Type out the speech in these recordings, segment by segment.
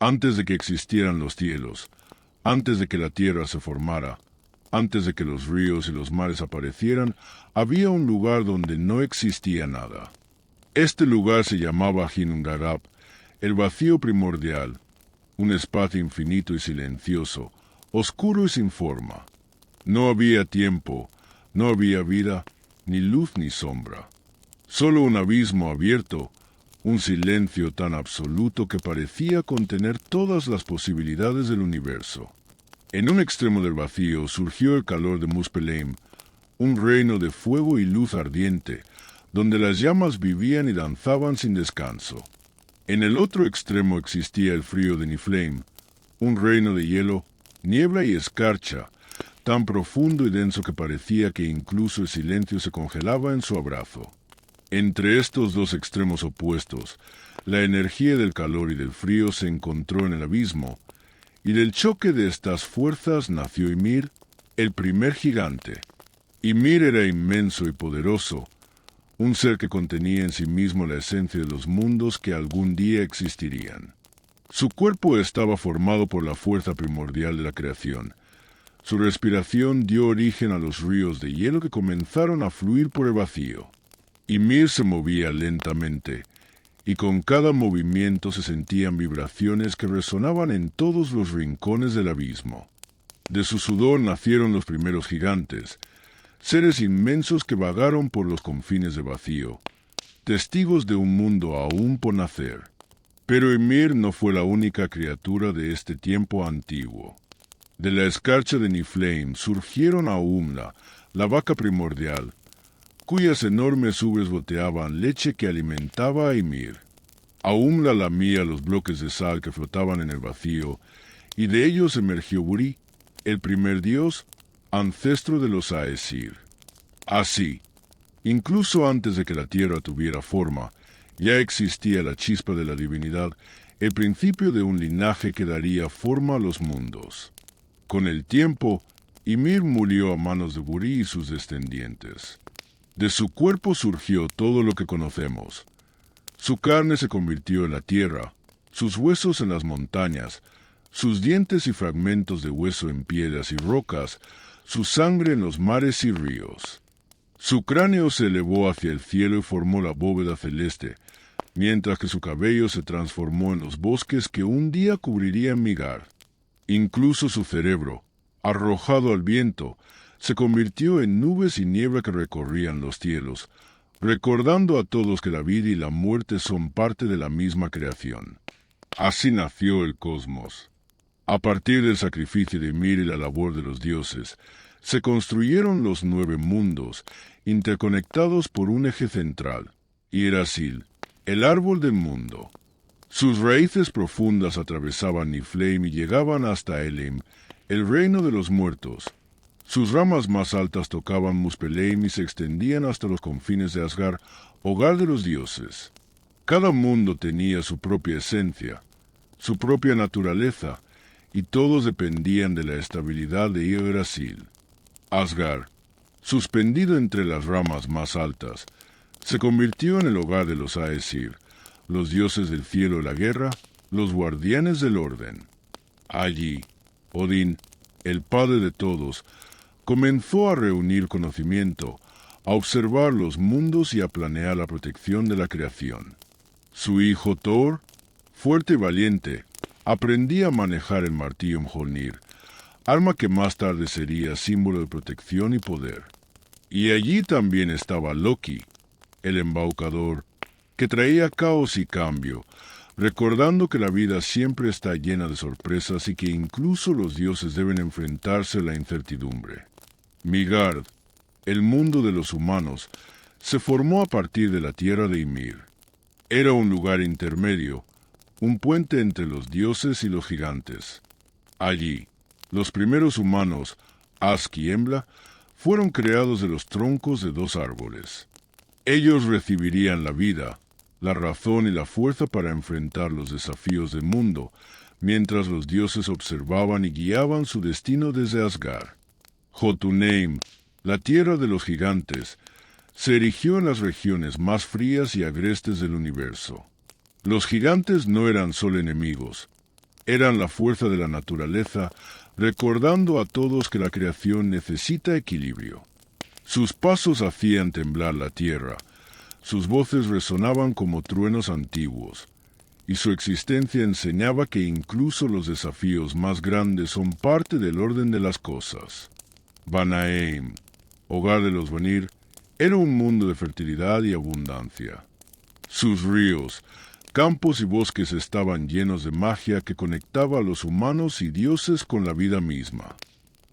Antes de que existieran los cielos, antes de que la tierra se formara, antes de que los ríos y los mares aparecieran, había un lugar donde no existía nada. Este lugar se llamaba Ginnungagap, el vacío primordial, un espacio infinito y silencioso, oscuro y sin forma. No había tiempo, no había vida, ni luz ni sombra. Solo un abismo abierto, un silencio tan absoluto que parecía contener todas las posibilidades del universo. En un extremo del vacío surgió el calor de Muspelheim, un reino de fuego y luz ardiente, donde las llamas vivían y danzaban sin descanso. En el otro extremo existía el frío de Niflheim, un reino de hielo, niebla y escarcha, tan profundo y denso que parecía que incluso el silencio se congelaba en su abrazo. Entre estos dos extremos opuestos, la energía del calor y del frío se encontró en el abismo, y del choque de estas fuerzas nació Ymir, el primer gigante. Ymir era inmenso y poderoso, un ser que contenía en sí mismo la esencia de los mundos que algún día existirían. Su cuerpo estaba formado por la fuerza primordial de la creación. Su respiración dio origen a los ríos de hielo que comenzaron a fluir por el vacío. Ymir se movía lentamente, y con cada movimiento se sentían vibraciones que resonaban en todos los rincones del abismo. De su sudor nacieron los primeros gigantes, seres inmensos que vagaron por los confines del vacío, testigos de un mundo aún por nacer. Pero Ymir no fue la única criatura de este tiempo antiguo. De la escarcha de Niflheim surgieron Aumla, la vaca primordial, cuyas enormes ubres boteaban leche que alimentaba a Ymir. Aumla lamía los bloques de sal que flotaban en el vacío, y de ellos emergió Buri, el primer dios, ancestro de los Aesir. Así, incluso antes de que la tierra tuviera forma, ya existía la chispa de la divinidad, el principio de un linaje que daría forma a los mundos. Con el tiempo, Ymir murió a manos de Buri y sus descendientes. De su cuerpo surgió todo lo que conocemos. Su carne se convirtió en la tierra, sus huesos en las montañas, sus dientes y fragmentos de hueso en piedras y rocas, su sangre en los mares y ríos. Su cráneo se elevó hacia el cielo y formó la bóveda celeste, mientras que su cabello se transformó en los bosques que un día cubrirían Midgard. Incluso su cerebro, arrojado al viento, se convirtió en nubes y niebla que recorrían los cielos, recordando a todos que la vida y la muerte son parte de la misma creación. Así nació el cosmos. A partir del sacrificio de Ymir y la labor de los dioses, se construyeron los 9 mundos, interconectados por un eje central, Yggdrasil, el árbol del mundo. Sus raíces profundas atravesaban Niflheim y llegaban hasta Elheim, el reino de los muertos. Sus ramas más altas tocaban Muspelheim y se extendían hasta los confines de Asgard, hogar de los dioses. Cada mundo tenía su propia esencia, su propia naturaleza, y todos dependían de la estabilidad de Yggdrasil. Asgard, suspendido entre las ramas más altas, se convirtió en el hogar de los Aesir, los dioses del cielo y la guerra, los guardianes del orden. Allí, Odín, el padre de todos, comenzó a reunir conocimiento, a observar los mundos y a planear la protección de la creación. Su hijo Thor, fuerte y valiente, aprendía a manejar el martillo Mjolnir, arma que más tarde sería símbolo de protección y poder. Y allí también estaba Loki, el embaucador, que traía caos y cambio, recordando que la vida siempre está llena de sorpresas y que incluso los dioses deben enfrentarse a la incertidumbre. Midgard, el mundo de los humanos, se formó a partir de la tierra de Ymir. Era un lugar intermedio, un puente entre los dioses y los gigantes. Allí, los primeros humanos, Ask y Embla, fueron creados de los troncos de 2 árboles. Ellos recibirían la vida, la razón y la fuerza para enfrentar los desafíos del mundo, mientras los dioses observaban y guiaban su destino desde Asgard. Jotunheim, la tierra de los gigantes, se erigió en las regiones más frías y agrestes del universo. Los gigantes no eran solo enemigos, Eran la fuerza de la naturaleza, recordando a todos que la creación necesita equilibrio. Sus pasos hacían temblar la tierra, sus voces resonaban como truenos antiguos, y su existencia enseñaba que incluso los desafíos más grandes son parte del orden de las cosas. Vanaheim, hogar de los Vanir, era un mundo de fertilidad y abundancia. Sus ríos, campos y bosques estaban llenos de magia que conectaba a los humanos y dioses con la vida misma.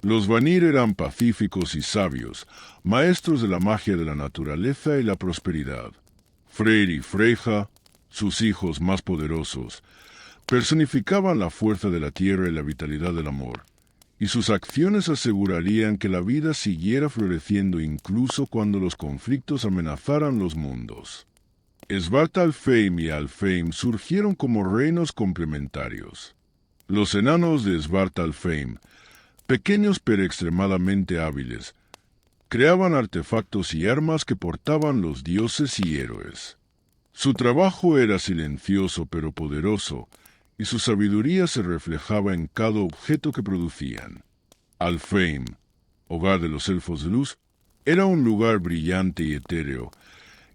Los Vanir eran pacíficos y sabios, maestros de la magia de la naturaleza y la prosperidad. Freyr y Freyja, sus hijos más poderosos, personificaban la fuerza de la tierra y la vitalidad del amor, y sus acciones asegurarían que la vida siguiera floreciendo incluso cuando los conflictos amenazaran los mundos. Svartalfheim y Alfheim surgieron como reinos complementarios. Los enanos de Svartalfheim, pequeños pero extremadamente hábiles, creaban artefactos y armas que portaban los dioses y héroes. Su trabajo era silencioso pero poderoso, y su sabiduría se reflejaba en cada objeto que producían. Alfheim, hogar de los elfos de luz, era un lugar brillante y etéreo,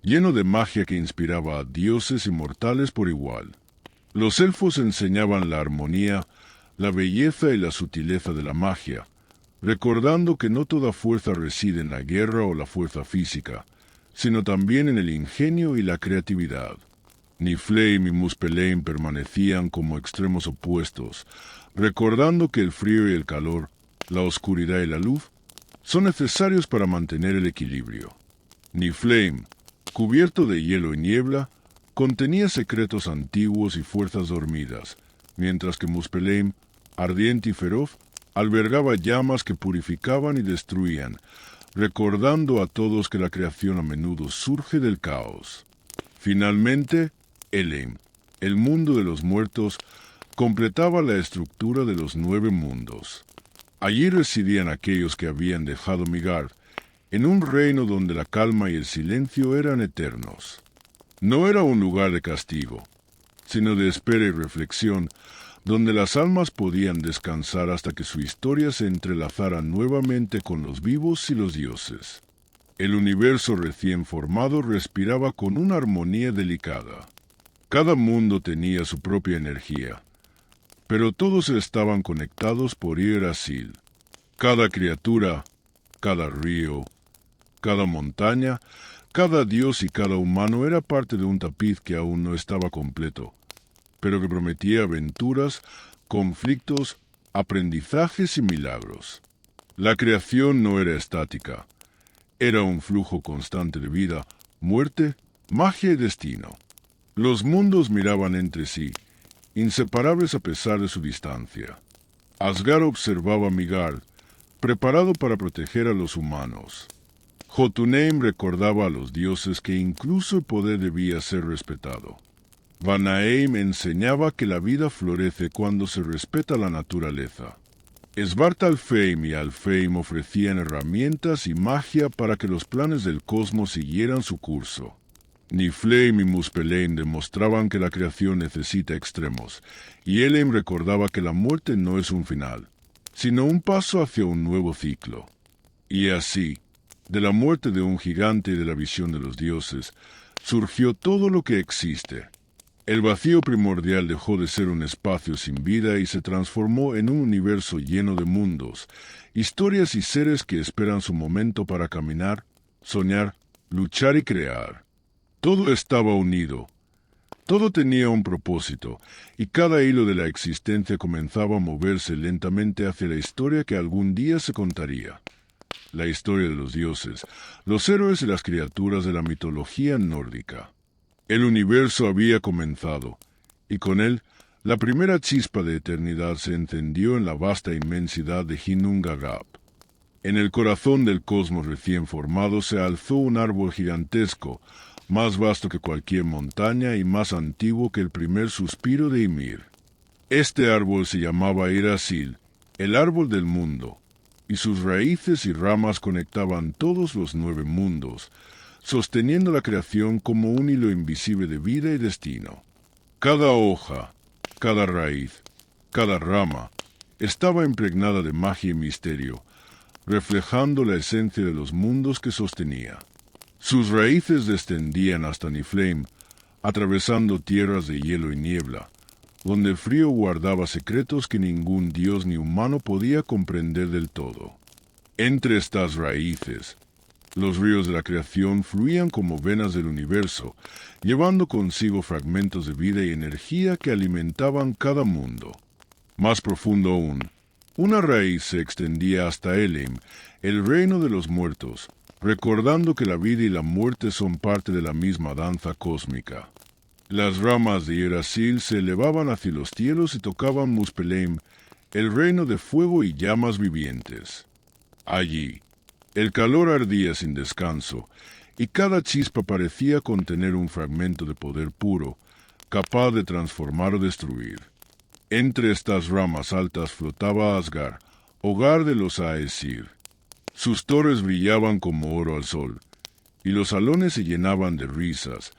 lleno de magia que inspiraba a dioses y mortales por igual. Los elfos enseñaban la armonía, la belleza y la sutileza de la magia, recordando que no toda fuerza reside en la guerra o la fuerza física, sino también en el ingenio y la creatividad. Niflheim y Muspelheim permanecían como extremos opuestos, recordando que el frío y el calor, la oscuridad y la luz, son necesarios para mantener el equilibrio. Niflheim, cubierto de hielo y niebla, contenía secretos antiguos y fuerzas dormidas, mientras que Muspelheim, ardiente y feroz, albergaba llamas que purificaban y destruían, recordando a todos que la creación a menudo surge del caos. Finalmente, Elheim, el mundo de los muertos, completaba la estructura de los 9 mundos. Allí residían aquellos que habían dejado Midgard, en un reino donde la calma y el silencio eran eternos. No era un lugar de castigo, sino de espera y reflexión, donde las almas podían descansar hasta que su historia se entrelazara nuevamente con los vivos y los dioses. El universo recién formado respiraba con una armonía delicada. Cada mundo tenía su propia energía, pero todos estaban conectados por Yggdrasil. Cada criatura, cada río, cada montaña, cada dios y cada humano era parte de un tapiz que aún no estaba completo, pero que prometía aventuras, conflictos, aprendizajes y milagros. La creación no era estática, era un flujo constante de vida, muerte, magia y destino. Los mundos miraban entre sí, inseparables a pesar de su distancia. Asgard observaba a Midgard, preparado para proteger a los humanos. Jotunheim recordaba a los dioses que incluso el poder debía ser respetado. Vanaheim enseñaba que la vida florece cuando se respeta la naturaleza. Svartalfheim y Alfheim ofrecían herramientas y magia para que los planes del cosmos siguieran su curso. Niflheim y Muspelheim demostraban que la creación necesita extremos, y Elheim recordaba que la muerte no es un final, sino un paso hacia un nuevo ciclo. Y así, de la muerte de un gigante y de la visión de los dioses, surgió todo lo que existe. El vacío primordial dejó de ser un espacio sin vida y se transformó en un universo lleno de mundos, historias y seres que esperan su momento para caminar, soñar, luchar y crear. Todo estaba unido. Todo tenía un propósito, y cada hilo de la existencia comenzaba a moverse lentamente hacia la historia que algún día se contaría. La historia de los dioses, los héroes y las criaturas de la mitología nórdica. El universo había comenzado, y con él, la primera chispa de eternidad se encendió en la vasta inmensidad de Ginnungagap. En el corazón del cosmos recién formado se alzó un árbol gigantesco, más vasto que cualquier montaña y más antiguo que el primer suspiro de Ymir. Este árbol se llamaba Yggdrasil, el árbol del mundo, y sus raíces y ramas conectaban todos los 9 mundos, sosteniendo la creación como un hilo invisible de vida y destino. Cada hoja, cada raíz, Cada rama estaba impregnada de magia y misterio, reflejando la esencia de los mundos que sostenía. Sus raíces descendían hasta Niflheim, atravesando tierras de hielo y niebla, donde el frío guardaba secretos que ningún dios ni humano podía comprender del todo. Entre estas raíces, los ríos de la creación fluían como venas del universo, llevando consigo fragmentos de vida y energía que alimentaban cada mundo. Más profundo aún, una raíz se extendía hasta Elim, el reino de los muertos, recordando que la vida y la muerte son parte de la misma danza cósmica. Las ramas de Yggdrasil se elevaban hacia los cielos y tocaban Muspelheim, el reino de fuego y llamas vivientes. Allí, el calor ardía sin descanso, y cada chispa parecía contener un fragmento de poder puro, capaz de transformar o destruir. Entre estas ramas altas flotaba Asgard, hogar de los Aesir. Sus torres brillaban como oro al sol, y los salones se llenaban de risas,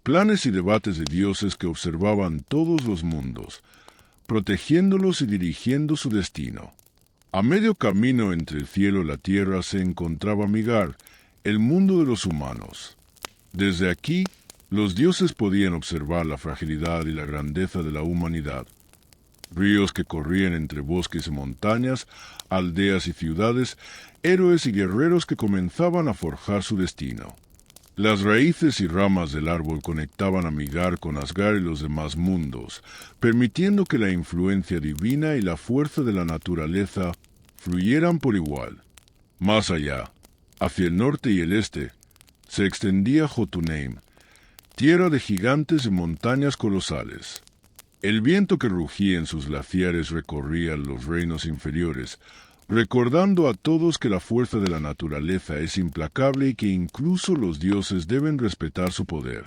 planes y debates de dioses que observaban todos los mundos, protegiéndolos y dirigiendo su destino. A medio camino entre el cielo y la tierra se encontraba Midgard, el mundo de los humanos. Desde aquí, los dioses podían observar la fragilidad y la grandeza de la humanidad. Ríos que corrían entre bosques y montañas, aldeas y ciudades, héroes y guerreros que comenzaban a forjar su destino. Las raíces y ramas del árbol conectaban a Midgard con Asgard y los demás mundos, permitiendo que la influencia divina y la fuerza de la naturaleza fluyeran por igual. Más allá, hacia el norte y el este, se extendía Jotunheim, tierra de gigantes y montañas colosales. El viento que rugía en sus glaciares recorría los reinos inferiores, recordando a todos que la fuerza de la naturaleza es implacable y que incluso los dioses deben respetar su poder.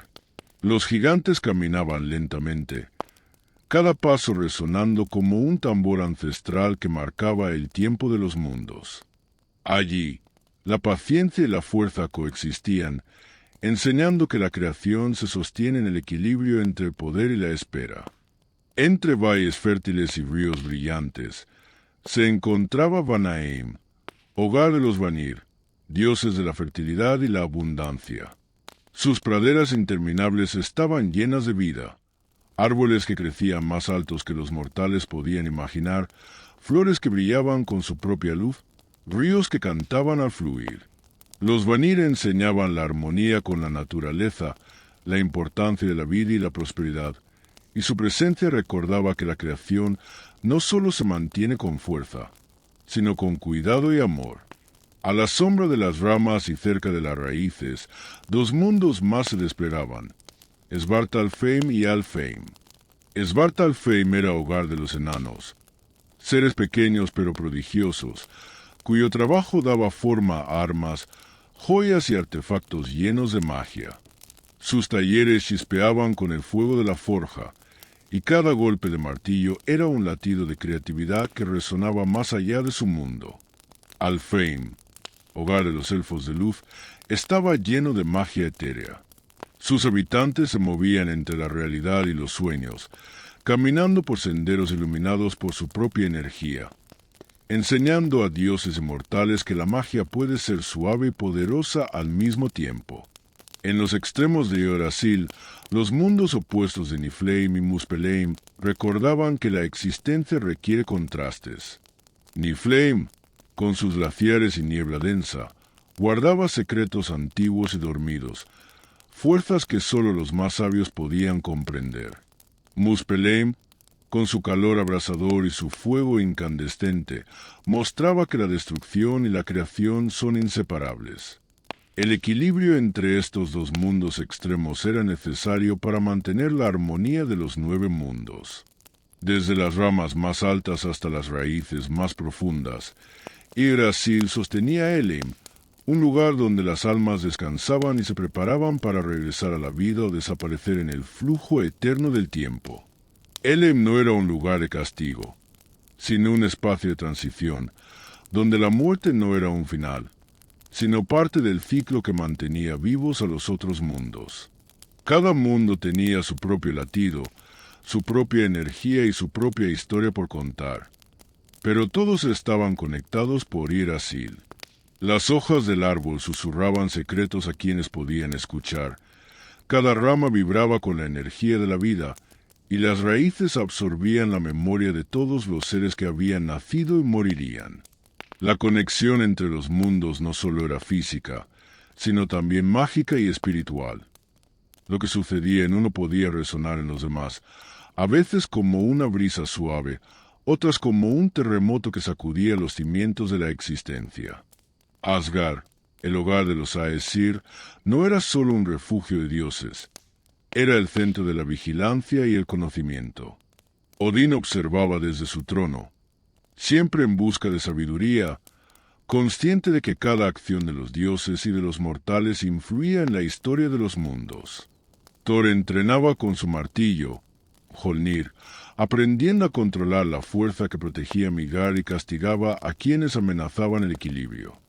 Los gigantes caminaban lentamente, cada paso resonando como un tambor ancestral que marcaba el tiempo de los mundos. Allí, la paciencia y la fuerza coexistían, enseñando que la creación se sostiene en el equilibrio entre el poder y la espera. Entre valles fértiles y ríos brillantes, se encontraba Vanaheim, hogar de los Vanir, dioses de la fertilidad y la abundancia. Sus praderas interminables estaban llenas de vida, árboles que crecían más altos que los mortales podían imaginar, flores que brillaban con su propia luz, ríos que cantaban al fluir. Los Vanir enseñaban la armonía con la naturaleza, la importancia de la vida y la prosperidad, y su presencia recordaba que la creación no solo se mantiene con fuerza, sino con cuidado y amor. A la sombra de las ramas y cerca de las raíces, dos mundos más se desplegaban, Svartalfheim y Alfheim. Svartalfheim era hogar de los enanos, seres pequeños pero prodigiosos, cuyo trabajo daba forma a armas, joyas y artefactos llenos de magia. Sus talleres chispeaban con el fuego de la forja, y cada golpe de martillo era un latido de creatividad que resonaba más allá de su mundo. Alfheim, hogar de los elfos de luz, estaba lleno de magia etérea. Sus habitantes se movían entre la realidad y los sueños, caminando por senderos iluminados por su propia energía, enseñando a dioses y mortales que la magia puede ser suave y poderosa al mismo tiempo. En los extremos de Yggdrasil, los mundos opuestos de Niflheim y Muspelheim recordaban que la existencia requiere contrastes. Niflheim, con sus glaciares y niebla densa, guardaba secretos antiguos y dormidos, fuerzas que sólo los más sabios podían comprender. Muspelheim, con su calor abrasador y su fuego incandescente, mostraba que la destrucción y la creación son inseparables. El equilibrio entre estos dos mundos extremos era necesario para mantener la armonía de los 9 mundos. Desde las ramas más altas hasta las raíces más profundas, Yggdrasil sostenía a Elim, un lugar donde las almas descansaban y se preparaban para regresar a la vida o desaparecer en el flujo eterno del tiempo. Elim no era un lugar de castigo, sino un espacio de transición, donde la muerte no era un final, sino parte del ciclo que mantenía vivos a los otros mundos. Cada mundo tenía su propio latido, su propia energía y su propia historia por contar. Pero todos estaban conectados por Yggdrasil. Las hojas del árbol susurraban secretos a quienes podían escuchar. Cada rama vibraba con la energía de la vida, y las raíces absorbían la memoria de todos los seres que habían nacido y morirían. La conexión entre los mundos no solo era física, sino también mágica y espiritual. Lo que sucedía en uno podía resonar en los demás, a veces como una brisa suave, otras como un terremoto que sacudía los cimientos de la existencia. Asgard, el hogar de los Aesir, no era solo un refugio de dioses, era el centro de la vigilancia y el conocimiento. Odín observaba desde su trono, siempre en busca de sabiduría, consciente de que cada acción de los dioses y de los mortales influía en la historia de los mundos. Thor entrenaba con su martillo, Mjolnir, aprendiendo a controlar la fuerza que protegía Midgard y castigaba a quienes amenazaban el equilibrio.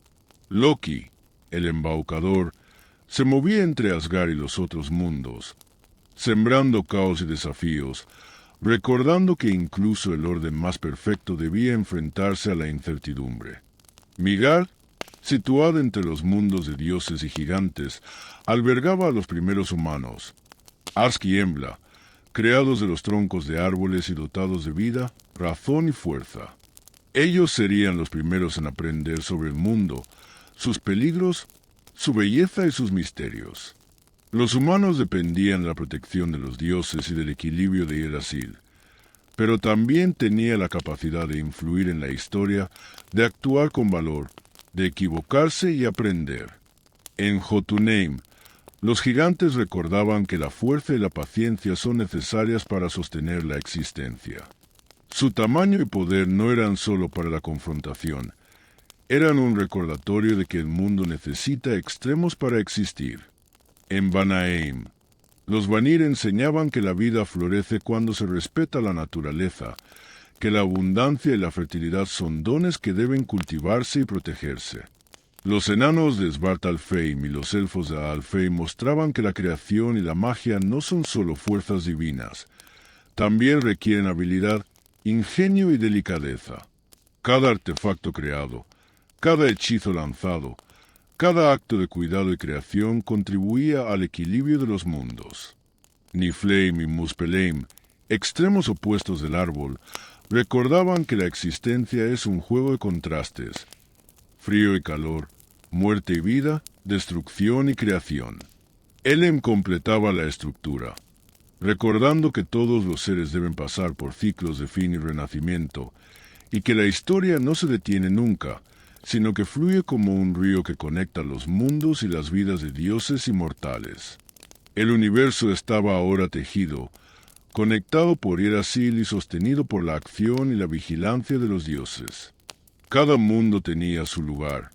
Loki, el embaucador, se movía entre Asgard y los otros mundos, sembrando caos y desafíos, recordando que incluso el orden más perfecto debía enfrentarse a la incertidumbre. Midgard, situada entre los mundos de dioses y gigantes, albergaba a los primeros humanos, Ask y Embla, creados de los troncos de árboles y dotados de vida, razón y fuerza. Ellos serían los primeros en aprender sobre el mundo, sus peligros, su belleza y sus misterios. Los humanos dependían de la protección de los dioses y del equilibrio de Yggdrasil, pero también tenía la capacidad de influir en la historia, de actuar con valor, de equivocarse y aprender. En Jotunheim, los gigantes recordaban que la fuerza y la paciencia son necesarias para sostener la existencia. Su tamaño y poder no eran solo para la confrontación, eran un recordatorio de que el mundo necesita extremos para existir. En Vanaheim, los Vanir enseñaban que la vida florece cuando se respeta la naturaleza, que la abundancia y la fertilidad son dones que deben cultivarse y protegerse. Los enanos de Svartalfheim y los elfos de Alfheim mostraban que la creación y la magia no son solo fuerzas divinas, también requieren habilidad, ingenio y delicadeza. Cada artefacto creado, cada hechizo lanzado, cada acto de cuidado y creación contribuía al equilibrio de los mundos. Niflheim y Muspelheim, extremos opuestos del árbol, recordaban que la existencia es un juego de contrastes, frío y calor, muerte y vida, destrucción y creación. Elem completaba la estructura, recordando que todos los seres deben pasar por ciclos de fin y renacimiento, y que la historia no se detiene nunca, sino que fluye como un río que conecta los mundos y las vidas de dioses y mortales. El universo estaba ahora tejido, conectado por Yggdrasil y sostenido por la acción y la vigilancia de los dioses. Cada mundo tenía su lugar,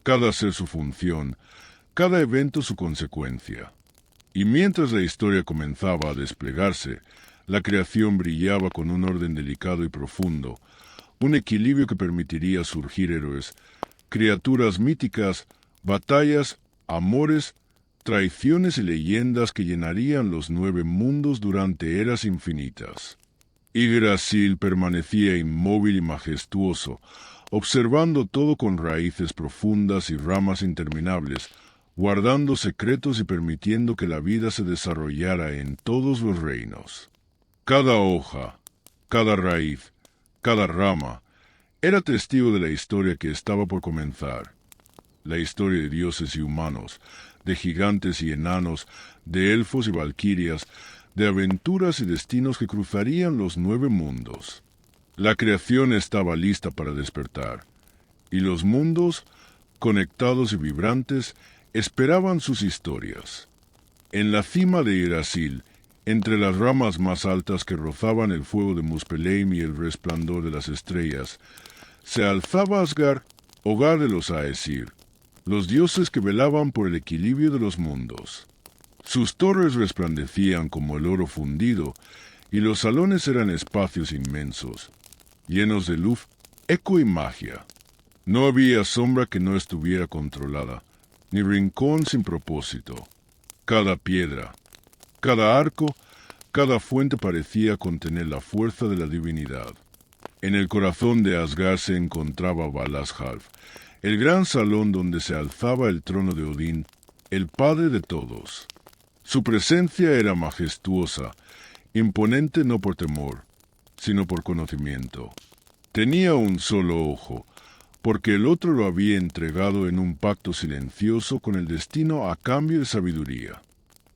cada ser su función, cada evento su consecuencia. Y mientras la historia comenzaba a desplegarse, la creación brillaba con un orden delicado y profundo, un equilibrio que permitiría surgir héroes, criaturas míticas, batallas, amores, traiciones y leyendas que llenarían los 9 mundos durante eras infinitas. Yggdrasil permanecía inmóvil y majestuoso, observando todo con raíces profundas y ramas interminables, guardando secretos y permitiendo que la vida se desarrollara en todos los reinos. Cada hoja, cada raíz, cada rama, era testigo de la historia que estaba por comenzar. La historia de dioses y humanos, de gigantes y enanos, de elfos y valquirias, de aventuras y destinos que cruzarían los 9 mundos. La creación estaba lista para despertar, y los mundos, conectados y vibrantes, esperaban sus historias. En la cima de Yggdrasil, entre las ramas más altas que rozaban el fuego de Muspelheim y el resplandor de las estrellas, se alzaba Asgard, hogar de los Aesir, los dioses que velaban por el equilibrio de los mundos. Sus torres resplandecían como el oro fundido, y los salones eran espacios inmensos, llenos de luz, eco y magia. No había sombra que no estuviera controlada, ni rincón sin propósito. Cada piedra, cada arco, Cada fuente parecía contener la fuerza de la divinidad. En el corazón de Asgard se encontraba Valaskjalf, el gran salón donde se alzaba el trono de Odín, el padre de todos. Su presencia era majestuosa, imponente no por temor, sino por conocimiento. Tenía un solo ojo, porque el otro lo había entregado en un pacto silencioso con el destino a cambio de sabiduría.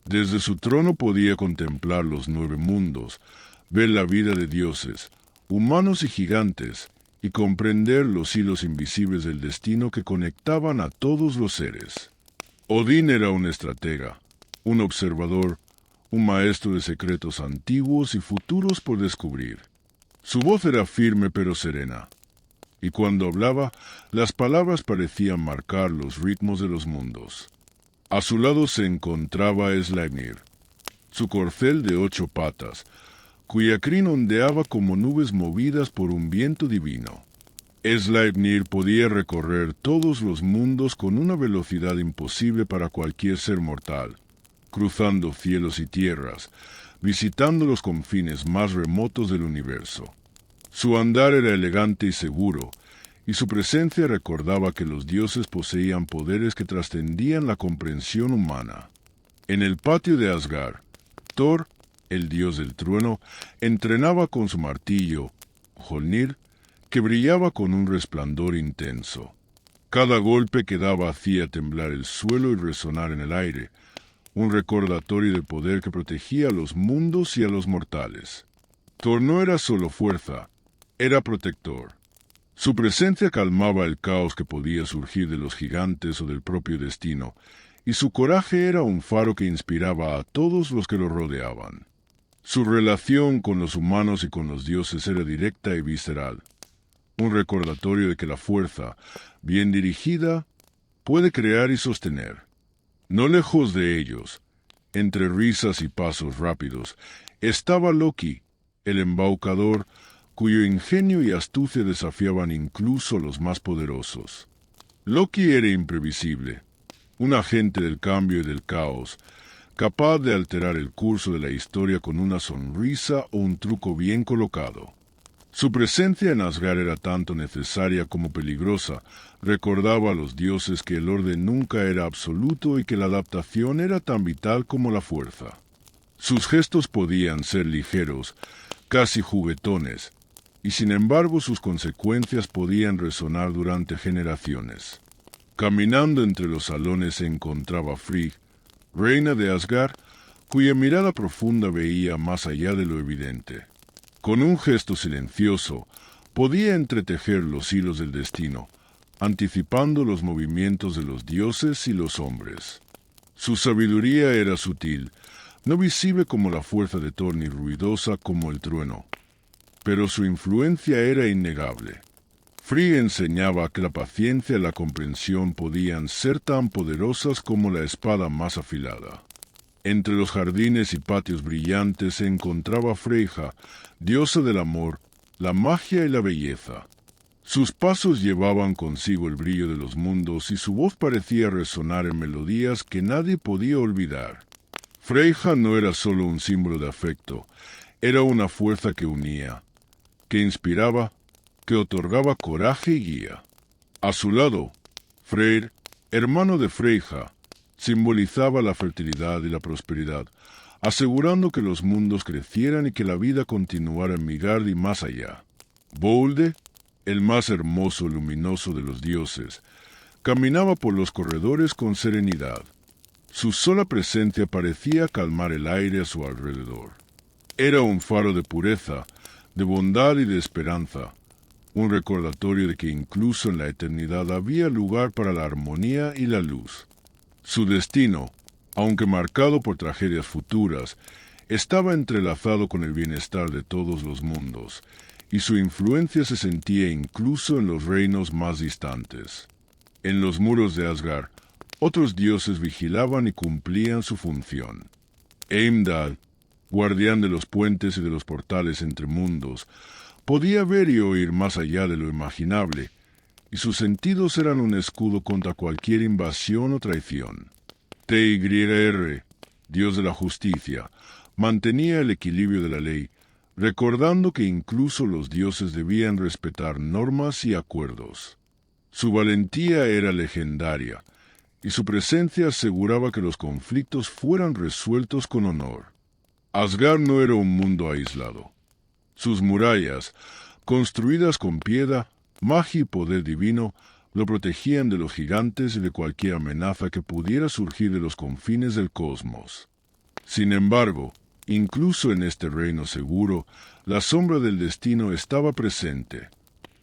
Desde su trono podía contemplar los 9 mundos, ver la vida de dioses, humanos y gigantes, y comprender los hilos invisibles del destino que conectaban a todos los seres. Odín era un estratega, un observador, un maestro de secretos antiguos y futuros por descubrir. Su voz era firme pero serena, y cuando hablaba, las palabras parecían marcar los ritmos de los mundos. A su lado se encontraba Sleipnir, su corcel de 8 patas, cuya crin ondeaba como nubes movidas por un viento divino. Sleipnir podía recorrer todos los mundos con una velocidad imposible para cualquier ser mortal, cruzando cielos y tierras, visitando los confines más remotos del universo. Su andar era elegante y seguro, y su presencia recordaba que los dioses poseían poderes que trascendían la comprensión humana. En el patio de Asgard, Thor, el dios del trueno, entrenaba con su martillo, Mjolnir, que brillaba con un resplandor intenso. Cada golpe que daba hacía temblar el suelo y resonar en el aire, un recordatorio del poder que protegía a los mundos y a los mortales. Thor no era solo fuerza, era protector. Su presencia calmaba el caos que podía surgir de los gigantes o del propio destino, y su coraje era un faro que inspiraba a todos los que lo rodeaban. Su relación con los humanos y con los dioses era directa y visceral, un recordatorio de que la fuerza, bien dirigida, puede crear y sostener. No lejos de ellos, entre risas y pasos rápidos, estaba Loki, el embaucador, cuyo ingenio y astucia desafiaban incluso los más poderosos. Loki era imprevisible, un agente del cambio y del caos, capaz de alterar el curso de la historia con una sonrisa o un truco bien colocado. Su presencia en Asgard era tanto necesaria como peligrosa. Recordaba a los dioses que el orden nunca era absoluto y que la adaptación era tan vital como la fuerza. Sus gestos podían ser ligeros, casi juguetones, y sin embargo sus consecuencias podían resonar durante generaciones. Caminando entre los salones se encontraba Frigg, reina de Asgard, cuya mirada profunda veía más allá de lo evidente. Con un gesto silencioso, podía entretejer los hilos del destino, anticipando los movimientos de los dioses y los hombres. Su sabiduría era sutil, no visible como la fuerza de Thor ni ruidosa como el trueno, pero su influencia era innegable. Frigg enseñaba que la paciencia y la comprensión podían ser tan poderosas como la espada más afilada. Entre los jardines y patios brillantes se encontraba Freyja, diosa del amor, la magia y la belleza. Sus pasos llevaban consigo el brillo de los mundos y su voz parecía resonar en melodías que nadie podía olvidar. Freyja no era solo un símbolo de afecto, era una fuerza que unía, que inspiraba, que otorgaba coraje y guía. A su lado, Freyr, hermano de Freyja, simbolizaba la fertilidad y la prosperidad, asegurando que los mundos crecieran y que la vida continuara en Midgard y más allá. Bolde, el más hermoso y luminoso de los dioses, caminaba por los corredores con serenidad. Su sola presencia parecía calmar el aire a su alrededor. Era un faro de pureza, de bondad y de esperanza, un recordatorio de que incluso en la eternidad había lugar para la armonía y la luz. Su destino, aunque marcado por tragedias futuras, estaba entrelazado con el bienestar de todos los mundos, y su influencia se sentía incluso en los reinos más distantes. En los muros de Asgard, otros dioses vigilaban y cumplían su función. Heimdall, guardián de los puentes y de los portales entre mundos, podía ver y oír más allá de lo imaginable, y sus sentidos eran un escudo contra cualquier invasión o traición. Tyr, dios de la justicia, mantenía el equilibrio de la ley, recordando que incluso los dioses debían respetar normas y acuerdos. Su valentía era legendaria, y su presencia aseguraba que los conflictos fueran resueltos con honor. Asgard no era un mundo aislado. Sus murallas, construidas con piedra, magia y poder divino, lo protegían de los gigantes y de cualquier amenaza que pudiera surgir de los confines del cosmos. Sin embargo, incluso en este reino seguro, la sombra del destino estaba presente.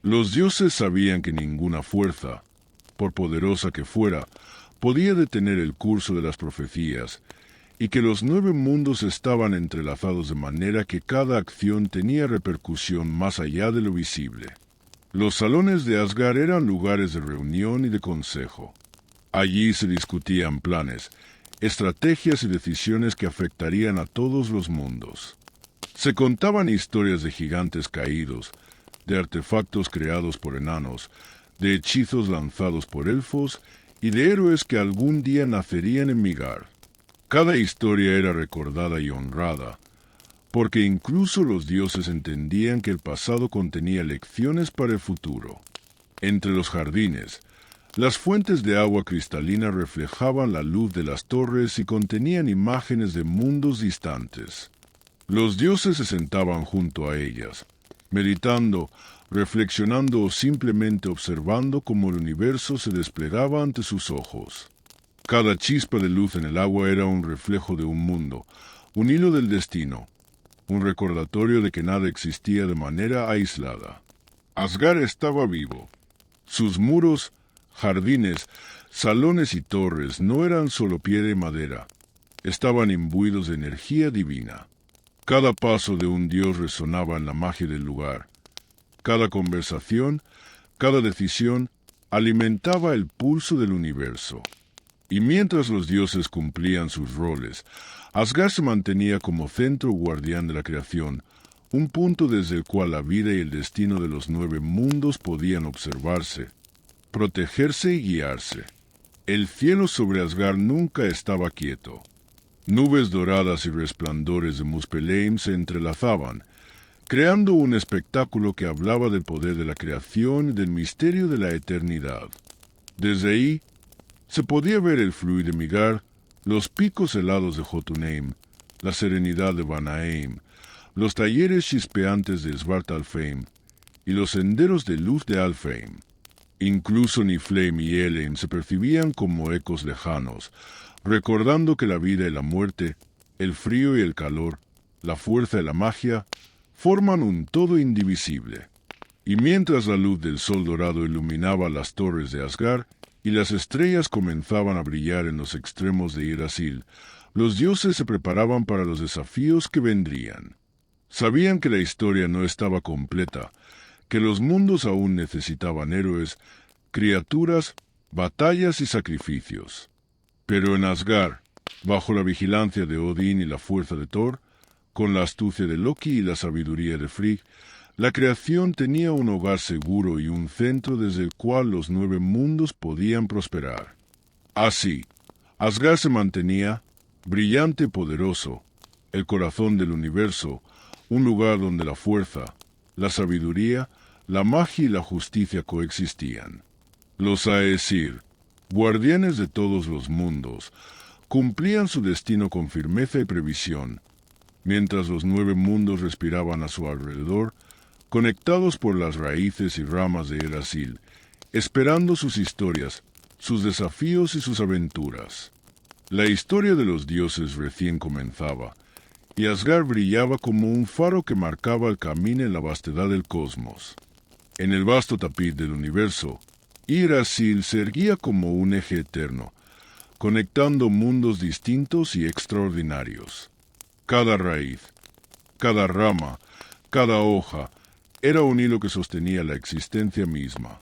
Los dioses sabían que ninguna fuerza, por poderosa que fuera, podía detener el curso de las profecías, y que los 9 mundos estaban entrelazados de manera que cada acción tenía repercusión más allá de lo visible. Los salones de Asgard eran lugares de reunión y de consejo. Allí se discutían planes, estrategias y decisiones que afectarían a todos los mundos. Se contaban historias de gigantes caídos, de artefactos creados por enanos, de hechizos lanzados por elfos y de héroes que algún día nacerían en Midgard. Cada historia era recordada y honrada, porque incluso los dioses entendían que el pasado contenía lecciones para el futuro. Entre los jardines, las fuentes de agua cristalina reflejaban la luz de las torres y contenían imágenes de mundos distantes. Los dioses se sentaban junto a ellas, meditando, reflexionando o simplemente observando cómo el universo se desplegaba ante sus ojos. Cada chispa de luz en el agua era un reflejo de un mundo, un hilo del destino, un recordatorio de que nada existía de manera aislada. Asgard estaba vivo. Sus muros, jardines, salones y torres no eran solo piedra y madera, estaban imbuidos de energía divina. Cada paso de un dios resonaba en la magia del lugar. Cada conversación, cada decisión, alimentaba el pulso del universo. Y mientras los dioses cumplían sus roles, Asgard se mantenía como centro guardián de la creación, un punto desde el cual la vida y el destino de los 9 mundos podían observarse, protegerse y guiarse. El cielo sobre Asgard nunca estaba quieto. Nubes doradas y resplandores de Muspelheim se entrelazaban, creando un espectáculo que hablaba del poder de la creación y del misterio de la eternidad. Desde ahí, se podía ver el fluir de Midgard, los picos helados de Jotunheim, la serenidad de Vanaheim, los talleres chispeantes de Svartalfheim y los senderos de luz de Alfheim. Incluso Niflheim y Helheim se percibían como ecos lejanos, recordando que la vida y la muerte, el frío y el calor, la fuerza y la magia, forman un todo indivisible. Y mientras la luz del sol dorado iluminaba las torres de Asgard, y las estrellas comenzaban a brillar en los extremos de Yggdrasil, los dioses se preparaban para los desafíos que vendrían. Sabían que la historia no estaba completa, que los mundos aún necesitaban héroes, criaturas, batallas y sacrificios. Pero en Asgard, bajo la vigilancia de Odín y la fuerza de Thor, con la astucia de Loki y la sabiduría de Frigg, la creación tenía un hogar seguro y un centro desde el cual los 9 mundos podían prosperar. Así, Asgard se mantenía, brillante y poderoso, el corazón del universo, un lugar donde la fuerza, la sabiduría, la magia y la justicia coexistían. Los Aesir, guardianes de todos los mundos, cumplían su destino con firmeza y previsión, mientras los 9 mundos respiraban a su alrededor, conectados por las raíces y ramas de Yggdrasil, esperando sus historias, sus desafíos y sus aventuras. La historia de los dioses recién comenzaba, y Asgard brillaba como un faro que marcaba el camino en la vastedad del cosmos. En el vasto tapiz del universo, Yggdrasil se erguía como un eje eterno, conectando mundos distintos y extraordinarios. Cada raíz, cada rama, cada hoja, era un hilo que sostenía la existencia misma.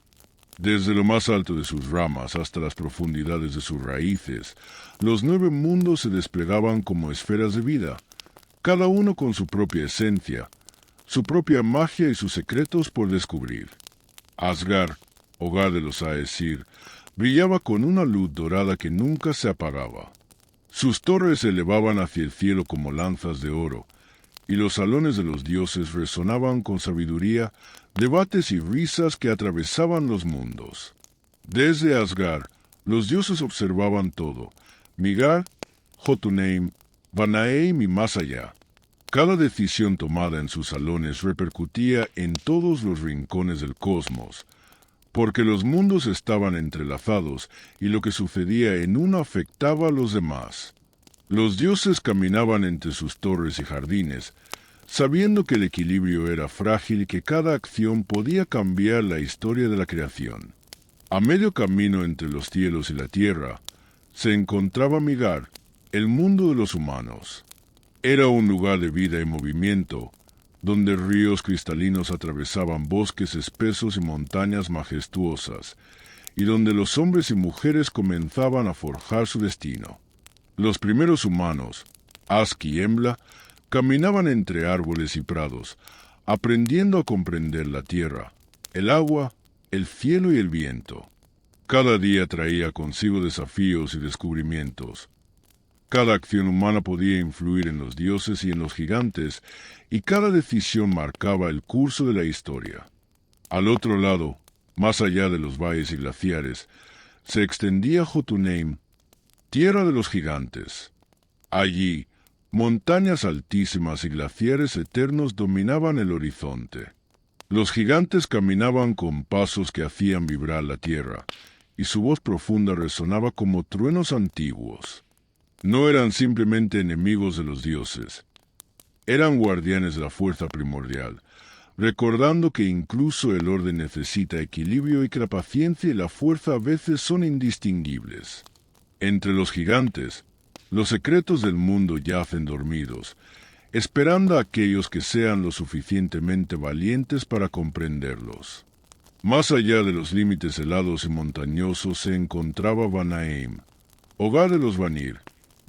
Desde lo más alto de sus ramas hasta las profundidades de sus raíces, los 9 mundos se desplegaban como esferas de vida, cada uno con su propia esencia, su propia magia y sus secretos por descubrir. Asgard, hogar de los Aesir, brillaba con una luz dorada que nunca se apagaba. Sus torres se elevaban hacia el cielo como lanzas de oro, y los salones de los dioses resonaban con sabiduría, debates y risas que atravesaban los mundos. Desde Asgard, los dioses observaban todo, Migar, Jotunheim, Vanaheim y más allá. Cada decisión tomada en sus salones repercutía en todos los rincones del cosmos, porque los mundos estaban entrelazados y lo que sucedía en uno afectaba a los demás. Los dioses caminaban entre sus torres y jardines, sabiendo que el equilibrio era frágil y que cada acción podía cambiar la historia de la creación. A medio camino entre los cielos y la tierra, se encontraba Migar, el mundo de los humanos. Era un lugar de vida y movimiento, donde ríos cristalinos atravesaban bosques espesos y montañas majestuosas, y donde los hombres y mujeres comenzaban a forjar su destino. Los primeros humanos, Ask y Embla, caminaban entre árboles y prados, aprendiendo a comprender la tierra, el agua, el cielo y el viento. Cada día traía consigo desafíos y descubrimientos. Cada acción humana podía influir en los dioses y en los gigantes, y cada decisión marcaba el curso de la historia. Al otro lado, más allá de los valles y glaciares, se extendía Jotunheim, tierra de los gigantes. Allí, montañas altísimas y glaciares eternos dominaban el horizonte. Los gigantes caminaban con pasos que hacían vibrar la tierra, y su voz profunda resonaba como truenos antiguos. No eran simplemente enemigos de los dioses. Eran guardianes de la fuerza primordial, recordando que incluso el orden necesita equilibrio y que la paciencia y la fuerza a veces son indistinguibles. Entre los gigantes, los secretos del mundo yacen dormidos, esperando a aquellos que sean lo suficientemente valientes para comprenderlos. Más allá de los límites helados y montañosos se encontraba Vanaheim, hogar de los Vanir,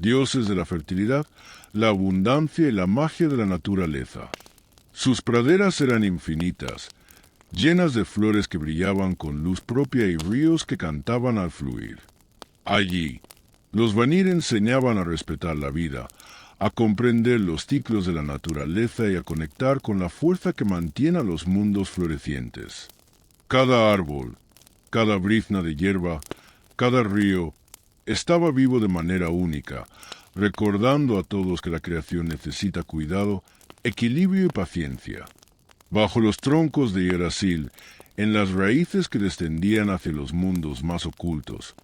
dioses de la fertilidad, la abundancia y la magia de la naturaleza. Sus praderas eran infinitas, llenas de flores que brillaban con luz propia y ríos que cantaban al fluir. Allí, los Vanir enseñaban a respetar la vida, a comprender los ciclos de la naturaleza y a conectar con la fuerza que mantiene a los mundos florecientes. Cada árbol, cada brizna de hierba, cada río, estaba vivo de manera única, recordando a todos que la creación necesita cuidado, equilibrio y paciencia. Bajo los troncos de Yggdrasil, en las raíces que descendían hacia los mundos más ocultos,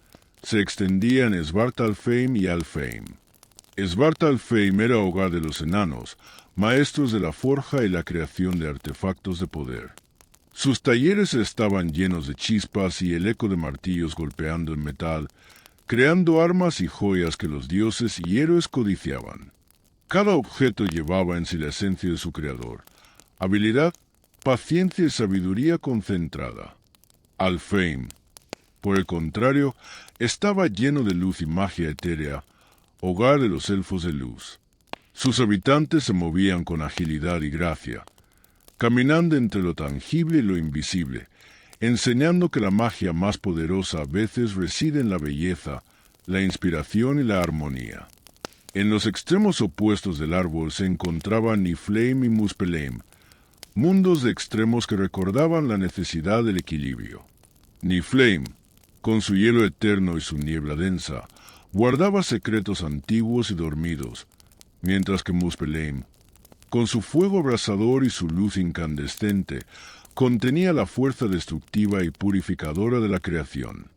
se extendían Svartalfheim y Alfheim. Svartalfheim era hogar de los enanos, maestros de la forja y la creación de artefactos de poder. Sus talleres estaban llenos de chispas y el eco de martillos golpeando en metal, creando armas y joyas que los dioses y héroes codiciaban. Cada objeto llevaba en sí la esencia de su creador, habilidad, paciencia y sabiduría concentrada. Alfheim, por el contrario, estaba lleno de luz y magia etérea, hogar de los elfos de luz. Sus habitantes se movían con agilidad y gracia, caminando entre lo tangible y lo invisible, enseñando que la magia más poderosa a veces reside en la belleza, la inspiración y la armonía. En los extremos opuestos del árbol se encontraban Niflheim y Muspelheim, mundos de extremos que recordaban la necesidad del equilibrio. Niflheim, con su hielo eterno y su niebla densa, guardaba secretos antiguos y dormidos, mientras que Muspelheim, con su fuego abrasador y su luz incandescente, contenía la fuerza destructiva y purificadora de la creación.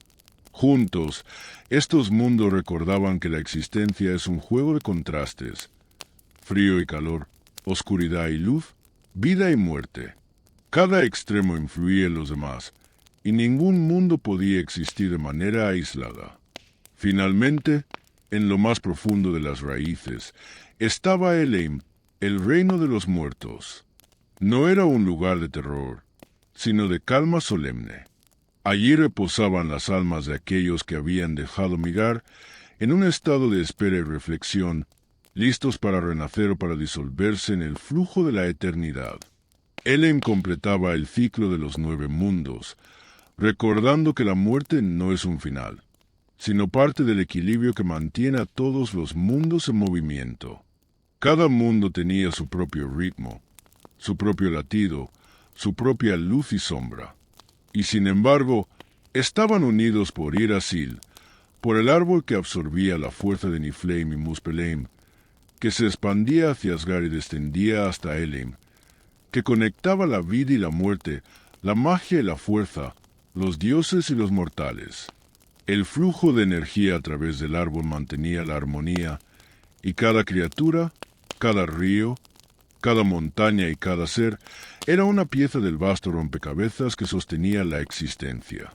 Juntos, estos mundos recordaban que la existencia es un juego de contrastes: frío y calor, oscuridad y luz, vida y muerte. Cada extremo influía en los demás, y ningún mundo podía existir de manera aislada. Finalmente, en lo más profundo de las raíces, estaba Elheim, el reino de los muertos. No era un lugar de terror, sino de calma solemne. Allí reposaban las almas de aquellos que habían dejado Migar en un estado de espera y reflexión, listos para renacer o para disolverse en el flujo de la eternidad. Elheim completaba el ciclo de los 9 mundos, recordando que la muerte no es un final, sino parte del equilibrio que mantiene a todos los mundos en movimiento. Cada mundo tenía su propio ritmo, su propio latido, su propia luz y sombra. Y sin embargo, estaban unidos por Yggdrasil, por el árbol que absorbía la fuerza de Niflheim y Muspelheim, que se expandía hacia Asgard y descendía hasta Helheim, que conectaba la vida y la muerte, la magia y la fuerza, los dioses y los mortales. El flujo de energía a través del árbol mantenía la armonía, y cada criatura, cada río, cada montaña y cada ser era una pieza del vasto rompecabezas que sostenía la existencia.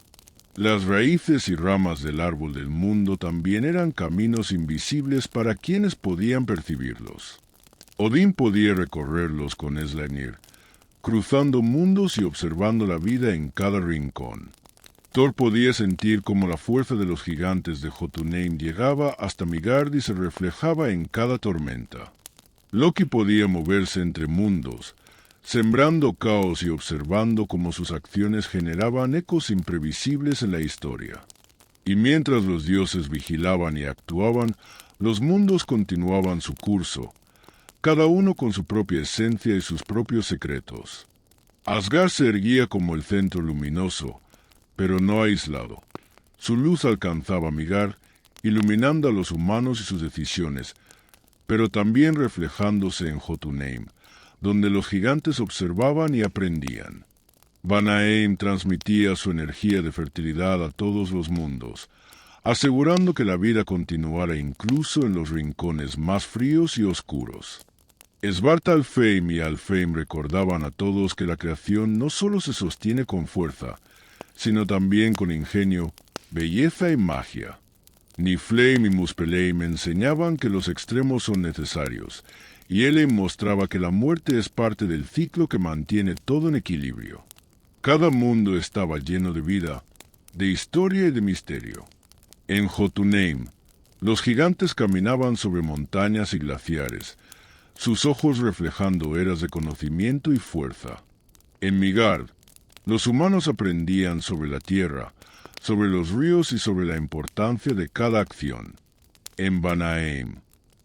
Las raíces y ramas del árbol del mundo también eran caminos invisibles para quienes podían percibirlos. Odín podía recorrerlos con Sleipnir, cruzando mundos y observando la vida en cada rincón. Thor podía sentir cómo la fuerza de los gigantes de Jotunheim llegaba hasta Midgard y se reflejaba en cada tormenta. Loki podía moverse entre mundos, sembrando caos y observando cómo sus acciones generaban ecos imprevisibles en la historia. Y mientras los dioses vigilaban y actuaban, los mundos continuaban su curso, cada uno con su propia esencia y sus propios secretos. Asgard se erguía como el centro luminoso, pero no aislado. Su luz alcanzaba a Midgard, iluminando a los humanos y sus decisiones, pero también reflejándose en Jotunheim, donde los gigantes observaban y aprendían. Vanaheim transmitía su energía de fertilidad a todos los mundos, asegurando que la vida continuara incluso en los rincones más fríos y oscuros. Svartalfheim y Alfheim recordaban a todos que la creación no solo se sostiene con fuerza, sino también con ingenio, belleza y magia. Niflheim y Muspelheim enseñaban que los extremos son necesarios, y Helheim mostraba que la muerte es parte del ciclo que mantiene todo en equilibrio. Cada mundo estaba lleno de vida, de historia y de misterio. En Jotunheim, los gigantes caminaban sobre montañas y glaciares, sus ojos reflejando eras de conocimiento y fuerza. En Midgard, los humanos aprendían sobre la tierra, sobre los ríos y sobre la importancia de cada acción. En Vanaheim,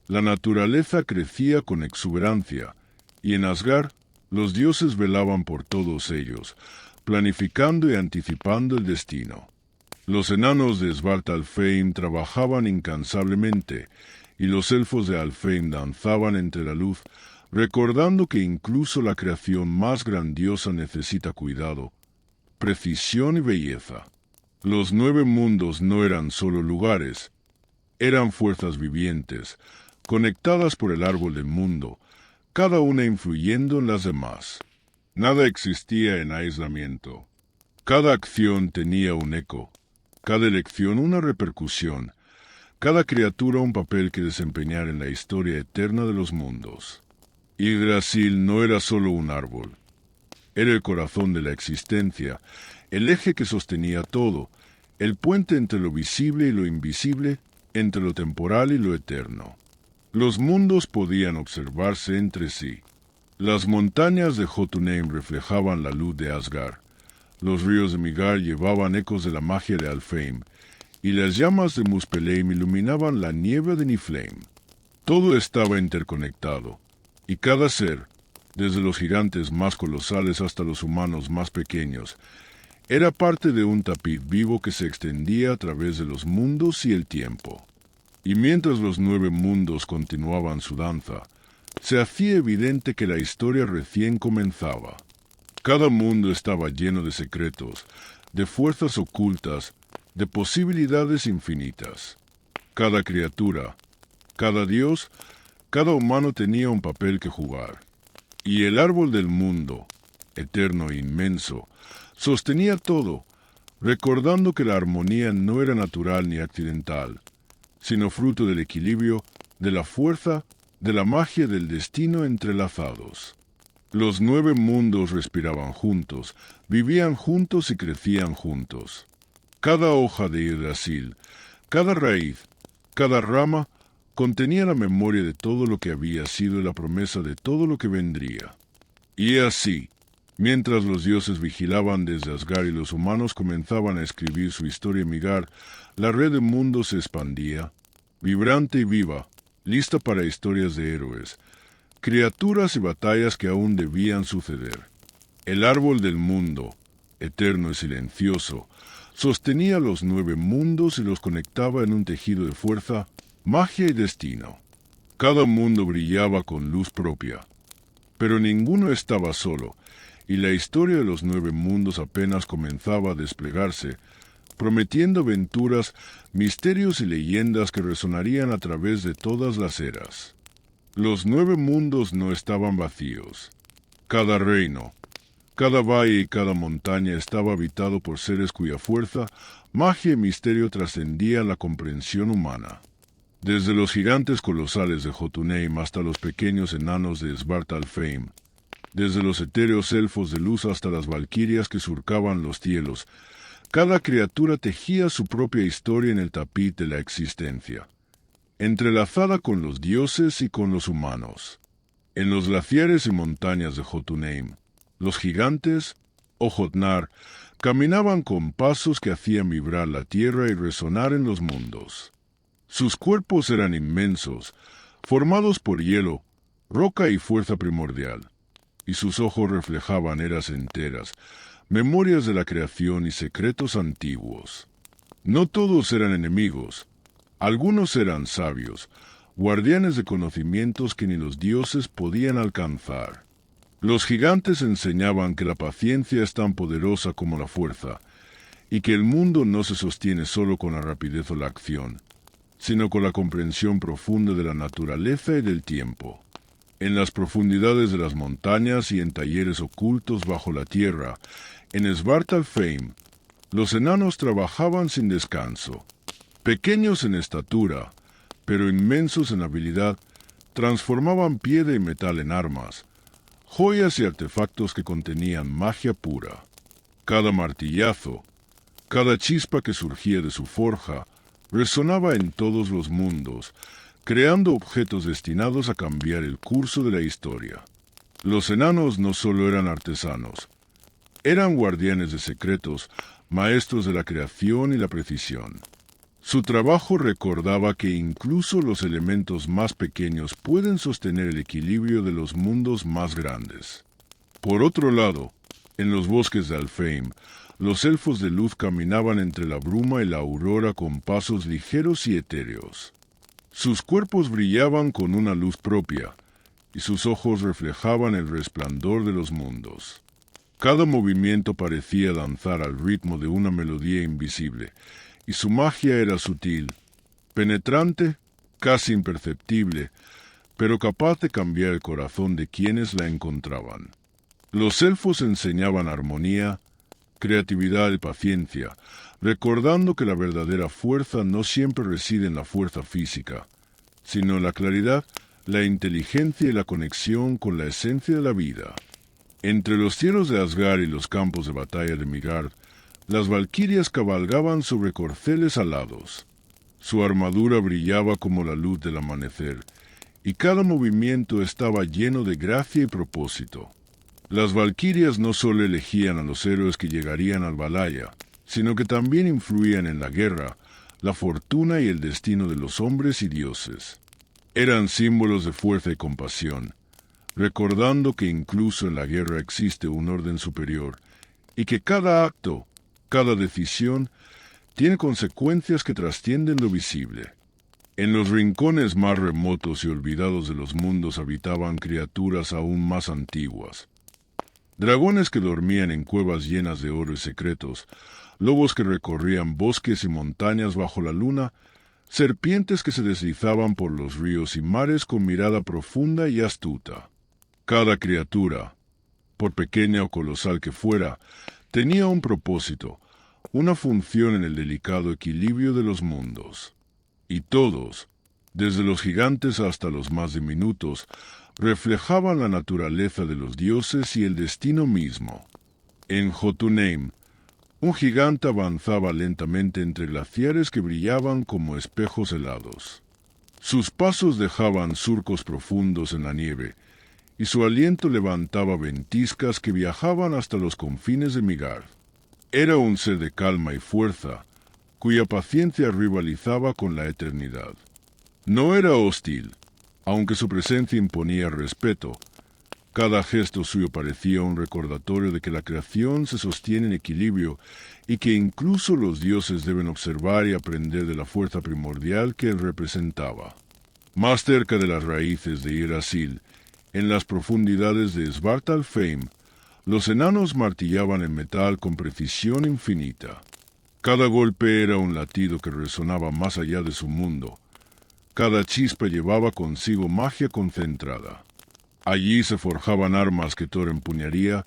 la naturaleza crecía con exuberancia, y en Asgard, los dioses velaban por todos ellos, planificando y anticipando el destino. Los enanos de Svartalfheim trabajaban incansablemente, y los elfos de Alfheim danzaban entre la luz, recordando que incluso la creación más grandiosa necesita cuidado, precisión y belleza. Los 9 mundos no eran solo lugares, eran fuerzas vivientes, conectadas por el árbol del mundo, cada una influyendo en las demás. Nada existía en aislamiento. Cada acción tenía un eco, cada elección una repercusión, cada criatura un papel que desempeñar en la historia eterna de los mundos. Yggdrasil no era solo un árbol. Era el corazón de la existencia, el eje que sostenía todo, el puente entre lo visible y lo invisible, entre lo temporal y lo eterno. Los mundos podían observarse entre sí. Las montañas de Jotunheim reflejaban la luz de Asgard, los ríos de Midgard llevaban ecos de la magia de Alfheim, y las llamas de Muspelheim iluminaban la nieve de Niflheim. Todo estaba interconectado, y cada ser, desde los gigantes más colosales hasta los humanos más pequeños, era parte de un tapiz vivo que se extendía a través de los mundos y el tiempo. Y mientras los 9 mundos continuaban su danza, se hacía evidente que la historia recién comenzaba. Cada mundo estaba lleno de secretos, de fuerzas ocultas, de posibilidades infinitas. Cada criatura, cada dios, cada humano tenía un papel que jugar. Y el árbol del mundo, eterno e inmenso, sostenía todo, recordando que la armonía no era natural ni accidental, sino fruto del equilibrio, de la fuerza, de la magia del destino entrelazados. Los 9 mundos respiraban juntos, vivían juntos y crecían juntos. Cada hoja de Yggdrasil, cada raíz, cada rama, contenía la memoria de todo lo que había sido y la promesa de todo lo que vendría. Y así, Mientras los dioses vigilaban desde Asgard y los humanos comenzaban a escribir su historia en Midgard, la red de mundos se expandía, vibrante y viva, lista para historias de héroes, criaturas y batallas que aún debían suceder. El árbol del mundo, eterno y silencioso, sostenía los 9 mundos y los conectaba en un tejido de fuerza, magia y destino. Cada mundo brillaba con luz propia, pero ninguno estaba solo, y la historia de los 9 mundos apenas comenzaba a desplegarse, prometiendo aventuras, misterios y leyendas que resonarían a través de todas las eras. Los 9 mundos no estaban vacíos. Cada reino, cada valle y cada montaña estaba habitado por seres cuya fuerza, magia y misterio trascendían la comprensión humana. Desde los gigantes colosales de Jotunheim hasta los pequeños enanos de Svartalfheim, desde los etéreos elfos de luz hasta las valquirias que surcaban los cielos, cada criatura tejía su propia historia en el tapiz de la existencia, entrelazada con los dioses y con los humanos. En los glaciares y montañas de Jotunheim, los gigantes, o Jotnar, caminaban con pasos que hacían vibrar la tierra y resonar en los mundos. Sus cuerpos eran inmensos, formados por hielo, roca y fuerza primordial, y sus ojos reflejaban eras enteras, memorias de la creación y secretos antiguos. No todos eran enemigos, algunos eran sabios, guardianes de conocimientos que ni los dioses podían alcanzar. Los gigantes enseñaban que la paciencia es tan poderosa como la fuerza, y que el mundo no se sostiene solo con la rapidez o la acción, sino con la comprensión profunda de la naturaleza y del tiempo. En las profundidades de las montañas y en talleres ocultos bajo la tierra, en Svartalfheim, los enanos trabajaban sin descanso. Pequeños en estatura, pero inmensos en habilidad, transformaban piedra y metal en armas, joyas y artefactos que contenían magia pura. Cada martillazo, cada chispa que surgía de su forja, resonaba en todos los mundos, creando objetos destinados a cambiar el curso de la historia. Los enanos no solo eran artesanos, eran guardianes de secretos, maestros de la creación y la precisión. Su trabajo recordaba que incluso los elementos más pequeños pueden sostener el equilibrio de los mundos más grandes. Por otro lado, en los bosques de Alfheim, los elfos de luz caminaban entre la bruma y la aurora con pasos ligeros y etéreos. Sus cuerpos brillaban con una luz propia, y sus ojos reflejaban el resplandor de los mundos. Cada movimiento parecía danzar al ritmo de una melodía invisible, y su magia era sutil, penetrante, casi imperceptible, pero capaz de cambiar el corazón de quienes la encontraban. Los elfos enseñaban armonía, creatividad y paciencia, recordando que la verdadera fuerza no siempre reside en la fuerza física, sino en la claridad, la inteligencia y la conexión con la esencia de la vida. Entre los cielos de Asgard y los campos de batalla de Midgard, las valquirias cabalgaban sobre corceles alados. Su armadura brillaba como la luz del amanecer, y cada movimiento estaba lleno de gracia y propósito. Las valquirias no solo elegían a los héroes que llegarían al Valhalla, sino que también influían en la guerra, la fortuna y el destino de los hombres y dioses. Eran símbolos de fuerza y compasión, recordando que incluso en la guerra existe un orden superior, y que cada acto, cada decisión, tiene consecuencias que trascienden lo visible. En los rincones más remotos y olvidados de los mundos habitaban criaturas aún más antiguas. Dragones que dormían en cuevas llenas de oro y secretos, lobos que recorrían bosques y montañas bajo la luna, serpientes que se deslizaban por los ríos y mares con mirada profunda y astuta. Cada criatura, por pequeña o colosal que fuera, tenía un propósito, una función en el delicado equilibrio de los mundos. Y todos, desde los gigantes hasta los más diminutos, reflejaban la naturaleza de los dioses y el destino mismo. En Jotunheim, un gigante avanzaba lentamente entre glaciares que brillaban como espejos helados. Sus pasos dejaban surcos profundos en la nieve, y su aliento levantaba ventiscas que viajaban hasta los confines de Midgard. Era un ser de calma y fuerza, cuya paciencia rivalizaba con la eternidad. No era hostil, aunque su presencia imponía respeto. Cada gesto suyo parecía un recordatorio de que la creación se sostiene en equilibrio y que incluso los dioses deben observar y aprender de la fuerza primordial que él representaba. Más cerca de las raíces de Yggdrasil, en las profundidades de Svartalfheim, los enanos martillaban el metal con precisión infinita. Cada golpe era un latido que resonaba más allá de su mundo. Cada chispa llevaba consigo magia concentrada. Allí se forjaban armas que Thor empuñaría,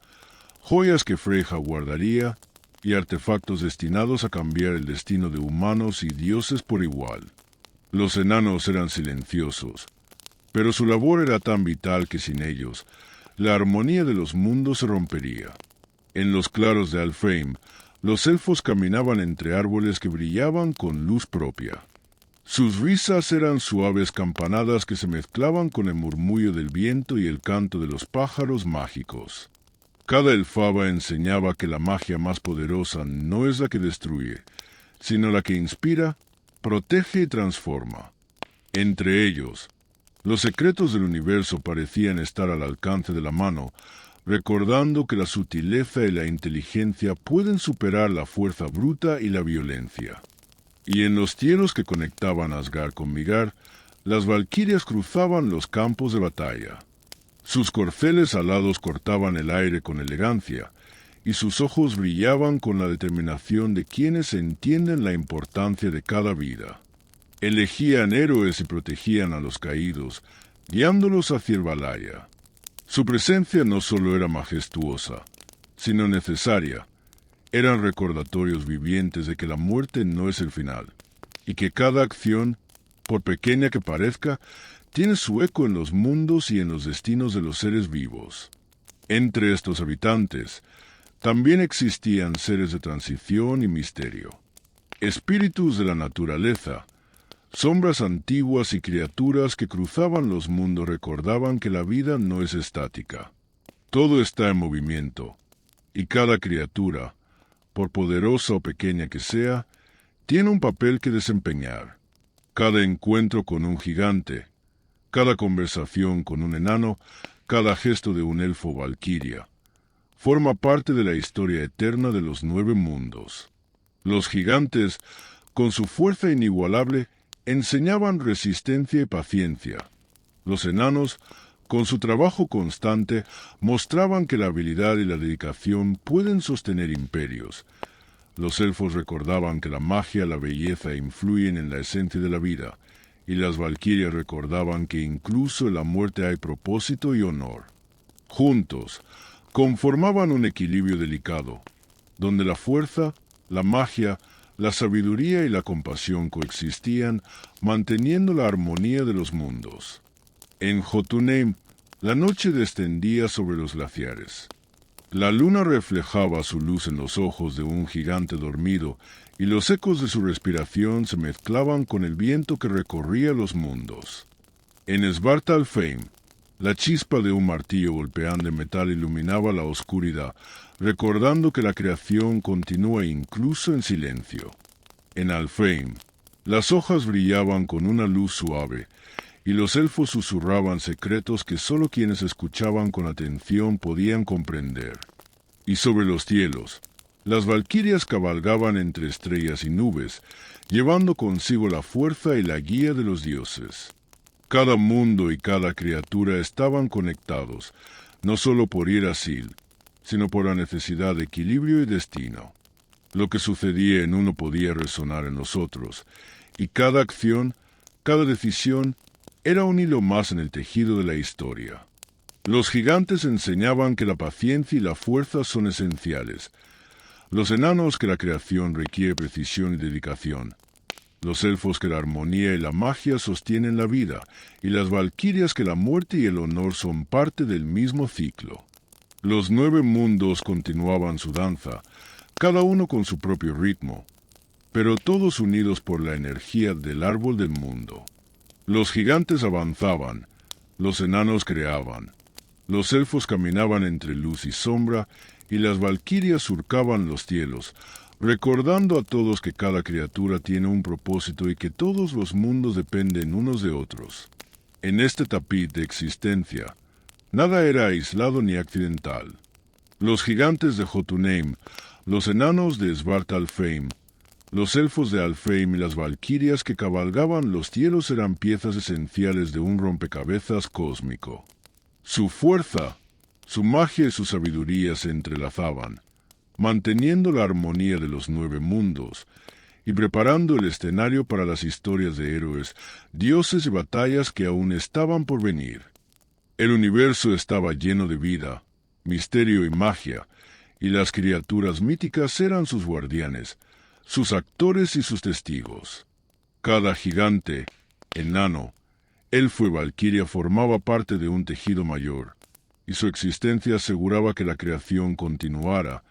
joyas que Freyja guardaría y artefactos destinados a cambiar el destino de humanos y dioses por igual. Los enanos eran silenciosos, pero su labor era tan vital que sin ellos, la armonía de los mundos se rompería. En los claros de Alfheim, los elfos caminaban entre árboles que brillaban con luz propia. Sus risas eran suaves campanadas que se mezclaban con el murmullo del viento y el canto de los pájaros mágicos. Cada elfaba enseñaba que la magia más poderosa no es la que destruye, sino la que inspira, protege y transforma. Entre ellos, los secretos del universo parecían estar al alcance de la mano, recordando que la sutileza y la inteligencia pueden superar la fuerza bruta y la violencia. Y en los cielos que conectaban Asgard con Midgard, las valquirias cruzaban los campos de batalla. Sus corceles alados cortaban el aire con elegancia, y sus ojos brillaban con la determinación de quienes entienden la importancia de cada vida. Elegían héroes y protegían a los caídos, guiándolos hacia el Valhalla. Su presencia no solo era majestuosa, sino necesaria. Eran recordatorios vivientes de que la muerte no es el final, y que cada acción, por pequeña que parezca, tiene su eco en los mundos y en los destinos de los seres vivos. Entre estos habitantes, también existían seres de transición y misterio. Espíritus de la naturaleza, sombras antiguas y criaturas que cruzaban los mundos recordaban que la vida no es estática. Todo está en movimiento, y cada criatura, por poderosa o pequeña que sea, tiene un papel que desempeñar. Cada encuentro con un gigante, cada conversación con un enano, cada gesto de un elfo o valquiria, forma parte de la historia eterna de los 9 mundos. Los gigantes, con su fuerza inigualable, enseñaban resistencia y paciencia. Los enanos, con su trabajo constante, mostraban que la habilidad y la dedicación pueden sostener imperios. Los elfos recordaban que la magia y la belleza influyen en la esencia de la vida, y las valquirias recordaban que incluso en la muerte hay propósito y honor. Juntos, conformaban un equilibrio delicado, donde la fuerza, la magia, la sabiduría y la compasión coexistían, manteniendo la armonía de los mundos. En Jotunheim, la noche descendía sobre los glaciares. La luna reflejaba su luz en los ojos de un gigante dormido, y los ecos de su respiración se mezclaban con el viento que recorría los mundos. En Svartalfheim, la chispa de un martillo golpeando el metal iluminaba la oscuridad, recordando que la creación continúa incluso en silencio. En Alfheim, las hojas brillaban con una luz suave, y los elfos susurraban secretos que sólo quienes escuchaban con atención podían comprender. Y sobre los cielos, las valquirias cabalgaban entre estrellas y nubes, llevando consigo la fuerza y la guía de los dioses. Cada mundo y cada criatura estaban conectados, no solo por Yggdrasil, sino por la necesidad de equilibrio y destino. Lo que sucedía en uno podía resonar en los otros, y cada acción, cada decisión, era un hilo más en el tejido de la historia. Los gigantes enseñaban que la paciencia y la fuerza son esenciales. Los enanos que la creación requiere precisión y dedicación. Los elfos que la armonía y la magia sostienen la vida, y las valquirias que la muerte y el honor son parte del mismo ciclo. Los 9 mundos continuaban su danza, cada uno con su propio ritmo, pero todos unidos por la energía del árbol del mundo. Los gigantes avanzaban, los enanos creaban, Los elfos caminaban entre luz y sombra, y las valquirias surcaban los cielos, recordando a todos que cada criatura tiene un propósito y que todos los mundos dependen unos de otros. En este tapiz de existencia, nada era aislado ni accidental. Los gigantes de Jotunheim, los enanos de Svartalfheim, los elfos de Alfheim y las valquirias que cabalgaban los cielos eran piezas esenciales de un rompecabezas cósmico. Su fuerza, su magia y su sabiduría se entrelazaban, manteniendo la armonía de los 9 mundos y preparando el escenario para las historias de héroes, dioses y batallas que aún estaban por venir. El universo estaba lleno de vida, misterio y magia, y las criaturas míticas eran sus guardianes, sus actores y sus testigos. Cada gigante, enano, elfo y valquiria formaba parte de un tejido mayor, y su existencia aseguraba que la creación continuara,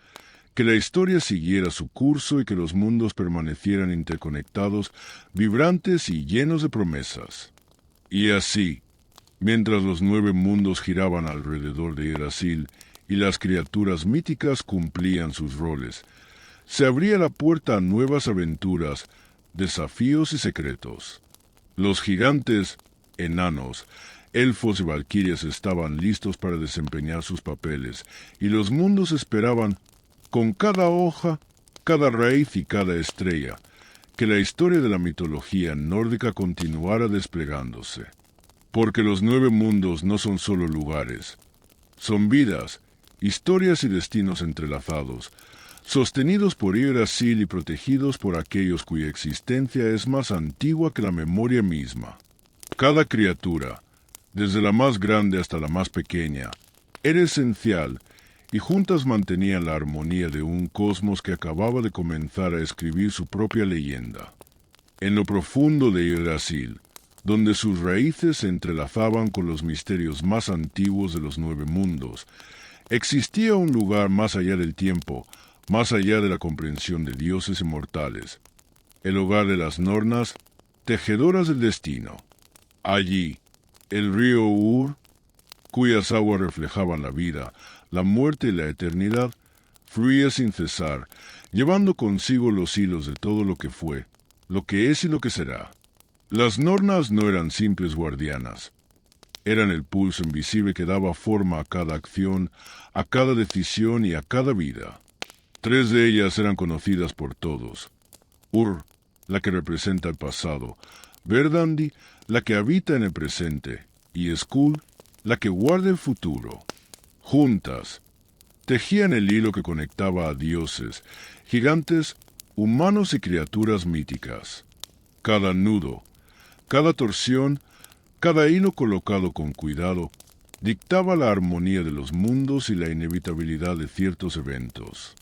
que la historia siguiera su curso y que los mundos permanecieran interconectados, vibrantes y llenos de promesas. Y así, mientras los 9 mundos giraban alrededor de Yggdrasil y las criaturas míticas cumplían sus roles, se abría la puerta a nuevas aventuras, desafíos y secretos. Los gigantes, enanos, elfos y valquirias estaban listos para desempeñar sus papeles, y los mundos esperaban, con cada hoja, cada raíz y cada estrella, que la historia de la mitología nórdica continuara desplegándose. Porque los 9 mundos no son solo lugares, son vidas, historias y destinos entrelazados, sostenidos por Yggdrasil y protegidos por aquellos cuya existencia es más antigua que la memoria misma. Cada criatura, desde la más grande hasta la más pequeña, era esencial y juntas mantenían la armonía de un cosmos que acababa de comenzar a escribir su propia leyenda. En lo profundo de Yggdrasil, donde sus raíces se entrelazaban con los misterios más antiguos de los 9 mundos, existía un lugar más allá del tiempo, más allá de la comprensión de dioses inmortales, el hogar de las Nornas, tejedoras del destino. Allí, el río Ur, cuyas aguas reflejaban la vida, la muerte y la eternidad, fluía sin cesar, llevando consigo los hilos de todo lo que fue, lo que es y lo que será. Las Nornas no eran simples guardianas. Eran el pulso invisible que daba forma a cada acción, a cada decisión y a cada vida. 3 de ellas eran conocidas por todos. Ur, la que representa el pasado, Verdandi, la que habita en el presente, y Skuld, la que guarda el futuro. Juntas, tejían el hilo que conectaba a dioses, gigantes, humanos y criaturas míticas. Cada nudo, cada torsión, cada hilo colocado con cuidado, dictaba la armonía de los mundos y la inevitabilidad de ciertos eventos.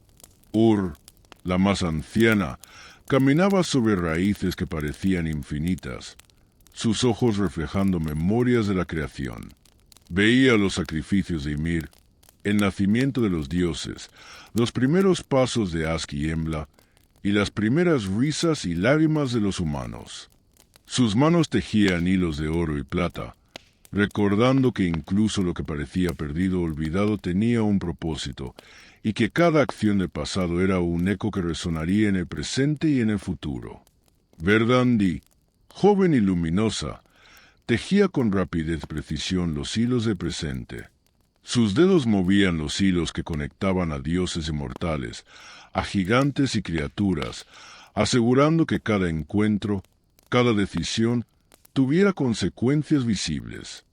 Ur, la más anciana, caminaba sobre raíces que parecían infinitas, sus ojos reflejando memorias de la creación. Veía los sacrificios de Ymir, el nacimiento de los dioses, los primeros pasos de Ask y Embla, y las primeras risas y lágrimas de los humanos. Sus manos tejían hilos de oro y plata, recordando que incluso lo que parecía perdido o olvidado tenía un propósito, y que cada acción del pasado era un eco que resonaría en el presente y en el futuro. Verdandi, joven y luminosa, tejía con rapidez y precisión los hilos del presente. Sus dedos movían los hilos que conectaban a dioses inmortales, a gigantes y criaturas, asegurando que cada encuentro, cada decisión, tuviera consecuencias visibles.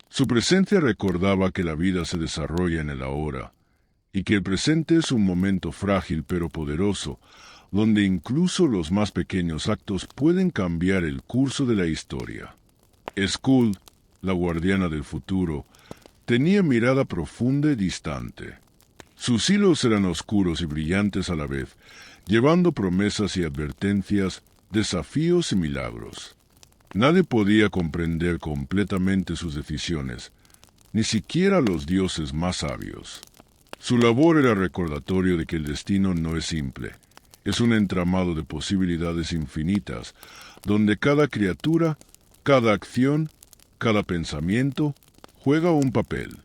Su presencia recordaba que la vida se desarrolla en el ahora, y que el presente es un momento frágil pero poderoso, donde incluso los más pequeños actos pueden cambiar el curso de la historia. Skuld, la guardiana del futuro, tenía mirada profunda y distante. Sus hilos eran oscuros y brillantes a la vez, llevando promesas y advertencias, desafíos y milagros. Nadie podía comprender completamente sus decisiones, ni siquiera los dioses más sabios. Su labor era recordatorio de que el destino no es simple, es un entramado de posibilidades infinitas, donde cada criatura, cada acción, cada pensamiento, juega un papel.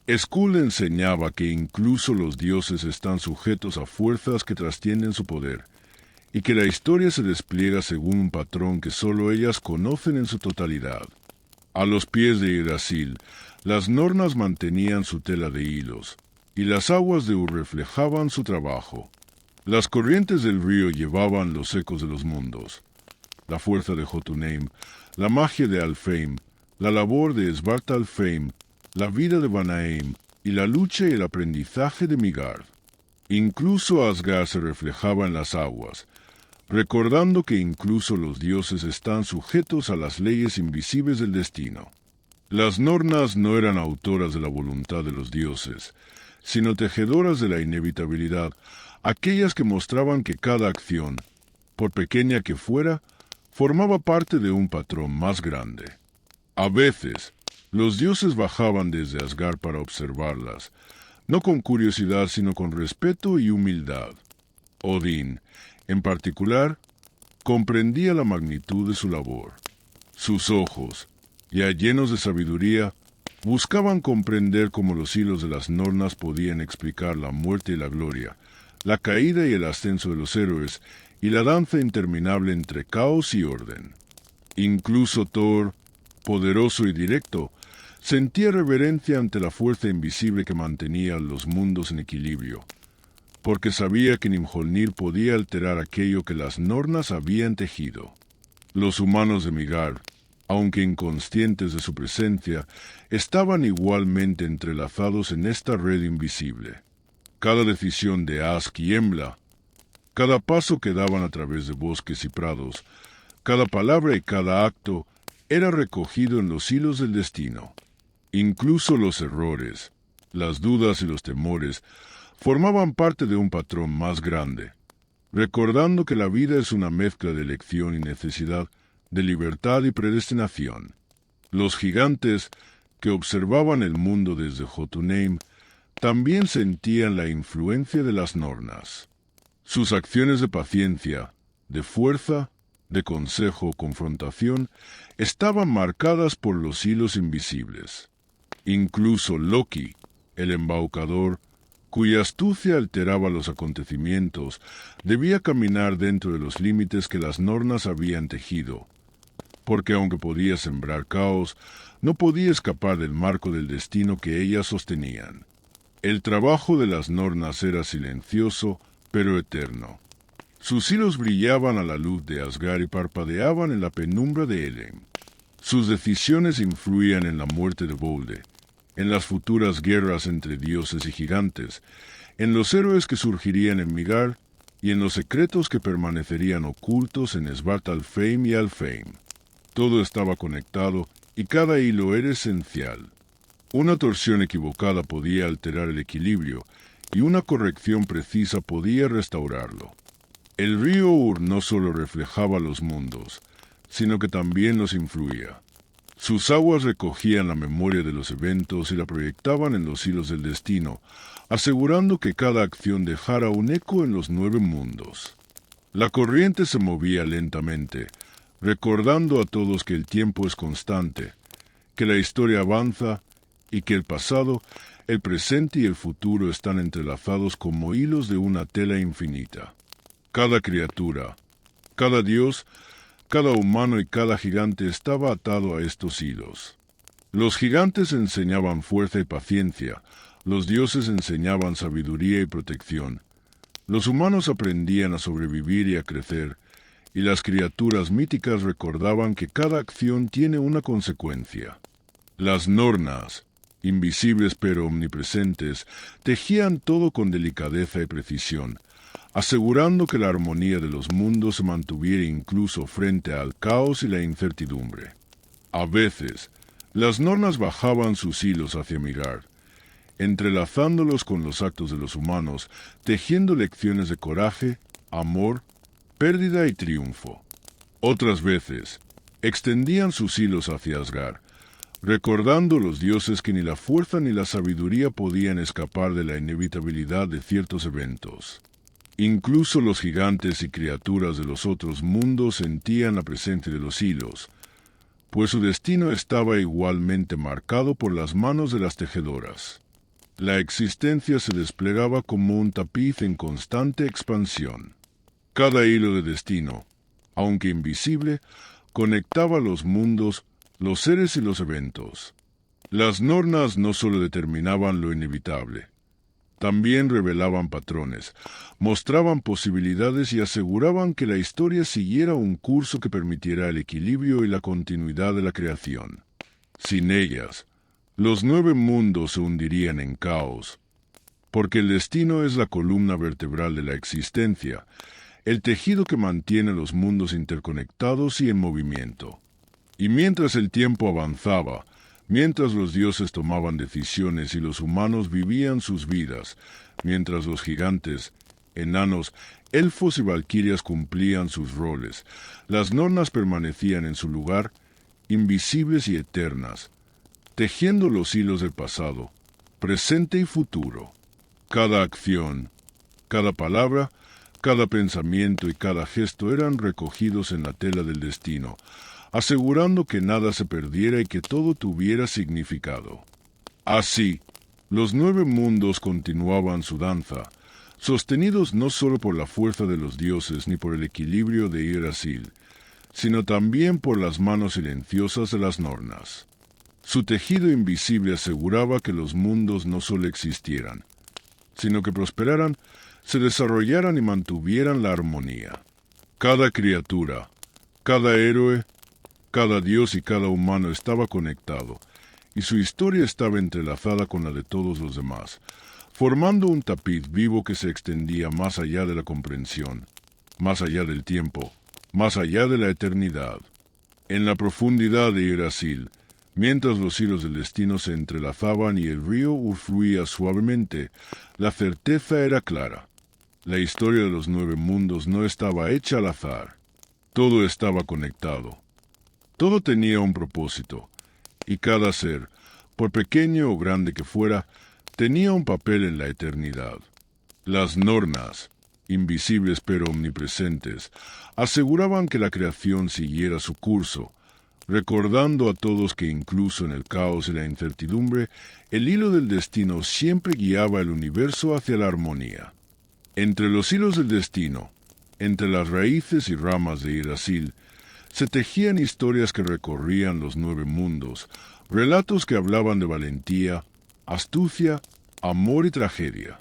Skuld enseñaba que incluso los dioses están sujetos a fuerzas que trascienden su poder, y que la historia se despliega según un patrón que solo ellas conocen en su totalidad. A los pies de Yggdrasil, las Nornas mantenían su tela de hilos, y las aguas de Ur reflejaban su trabajo. Las corrientes del río llevaban los ecos de los mundos, la fuerza de Jotunheim, la magia de Alfheim, la labor de Svartalfheim, la vida de Vanaheim y la lucha y el aprendizaje de Midgard. Incluso Asgard se reflejaba en las aguas, recordando que incluso los dioses están sujetos a las leyes invisibles del destino. Las Nornas no eran autoras de la voluntad de los dioses, sino tejedoras de la inevitabilidad, aquellas que mostraban que cada acción, por pequeña que fuera, formaba parte de un patrón más grande. A veces, los dioses bajaban desde Asgard para observarlas, no con curiosidad sino con respeto y humildad. Odín, en particular, comprendía la magnitud de su labor. Sus ojos, ya llenos de sabiduría, buscaban comprender cómo los hilos de las Nornas podían explicar la muerte y la gloria, la caída y el ascenso de los héroes, y la danza interminable entre caos y orden. Incluso Thor, poderoso y directo, sentía reverencia ante la fuerza invisible que mantenía los mundos en equilibrio, porque sabía que Nimholnir podía alterar aquello que las Nornas habían tejido. Los humanos de Midgard, aunque inconscientes de su presencia, estaban igualmente entrelazados en esta red invisible. Cada decisión de Ask y Embla, cada paso que daban a través de bosques y prados, cada palabra y cada acto era recogido en los hilos del destino. Incluso los errores, las dudas y los temores formaban parte de un patrón más grande, recordando que la vida es una mezcla de elección y necesidad, de libertad y predestinación. Los gigantes, que observaban el mundo desde Jotunheim, también sentían la influencia de las Nornas. Sus acciones de paciencia, de fuerza, de consejo o confrontación, estaban marcadas por los hilos invisibles. Incluso Loki, el embaucador, cuya astucia alteraba los acontecimientos, debía caminar dentro de los límites que las Nornas habían tejido, porque aunque podía sembrar caos, no podía escapar del marco del destino que ellas sostenían. El trabajo de las Nornas era silencioso, pero eterno. Sus hilos brillaban a la luz de Asgard y parpadeaban en la penumbra de Helheim. Sus decisiones influían en la muerte de Volde, en las futuras guerras entre dioses y gigantes, en los héroes que surgirían en Midgard y en los secretos que permanecerían ocultos en Svartalfheim y Alfheim. Todo estaba conectado y cada hilo era esencial. Una torsión equivocada podía alterar el equilibrio y una corrección precisa podía restaurarlo. El río Ur no solo reflejaba los mundos, sino que también los influía. Sus aguas recogían la memoria de los eventos y la proyectaban en los hilos del destino, asegurando que cada acción dejara un eco en los 9 mundos. La corriente se movía lentamente, recordando a todos que el tiempo es constante, que la historia avanza y que el pasado, el presente y el futuro están entrelazados como hilos de una tela infinita. Cada criatura, cada dios, cada humano y cada gigante estaba atado a estos hilos. Los gigantes enseñaban fuerza y paciencia, los dioses enseñaban sabiduría y protección, los humanos aprendían a sobrevivir y a crecer, y las criaturas míticas recordaban que cada acción tiene una consecuencia. Las Nornas, invisibles pero omnipresentes, tejían todo con delicadeza y precisión, asegurando que la armonía de los mundos se mantuviera incluso frente al caos y la incertidumbre. A veces, las Nornas bajaban sus hilos hacia Midgard, entrelazándolos con los actos de los humanos, tejiendo lecciones de coraje, amor, pérdida y triunfo. Otras veces, extendían sus hilos hacia Asgard, recordando los dioses que ni la fuerza ni la sabiduría podían escapar de la inevitabilidad de ciertos eventos. Incluso los gigantes y criaturas de los otros mundos sentían la presencia de los hilos, pues su destino estaba igualmente marcado por las manos de las tejedoras. La existencia se desplegaba como un tapiz en constante expansión. Cada hilo de destino, aunque invisible, conectaba los mundos, los seres y los eventos. Las nornas no solo determinaban lo inevitable, también revelaban patrones, mostraban posibilidades y aseguraban que la historia siguiera un curso que permitiera el equilibrio y la continuidad de la creación. Sin ellas, los 9 mundos se hundirían en caos, porque el destino es la columna vertebral de la existencia, el tejido que mantiene los mundos interconectados y en movimiento. Y mientras el tiempo avanzaba, mientras los dioses tomaban decisiones y los humanos vivían sus vidas, mientras los gigantes, enanos, elfos y valquirias cumplían sus roles, las nornas permanecían en su lugar, invisibles y eternas, tejiendo los hilos del pasado, presente y futuro. Cada acción, cada palabra, cada pensamiento y cada gesto eran recogidos en la tela del destino, asegurando que nada se perdiera y que todo tuviera significado. Así, los 9 mundos continuaban su danza, sostenidos no solo por la fuerza de los dioses ni por el equilibrio de Yggdrasil, sino también por las manos silenciosas de las nornas. Su tejido invisible aseguraba que los mundos no solo existieran, sino que prosperaran, se desarrollaran y mantuvieran la armonía. Cada criatura, cada héroe, cada dios y cada humano estaba conectado, y su historia estaba entrelazada con la de todos los demás, formando un tapiz vivo que se extendía más allá de la comprensión, más allá del tiempo, más allá de la eternidad. En la profundidad de Yggdrasil, mientras los hilos del destino se entrelazaban y el río fluía suavemente, la certeza era clara. La historia de los 9 mundos no estaba hecha al azar. Todo estaba conectado. Todo tenía un propósito, y cada ser, por pequeño o grande que fuera, tenía un papel en la eternidad. Las nornas, invisibles pero omnipresentes, aseguraban que la creación siguiera su curso, recordando a todos que incluso en el caos y la incertidumbre, el hilo del destino siempre guiaba el universo hacia la armonía. Entre los hilos del destino, entre las raíces y ramas de Yggdrasil, se tejían historias que recorrían los 9 mundos, relatos que hablaban de valentía, astucia, amor y tragedia.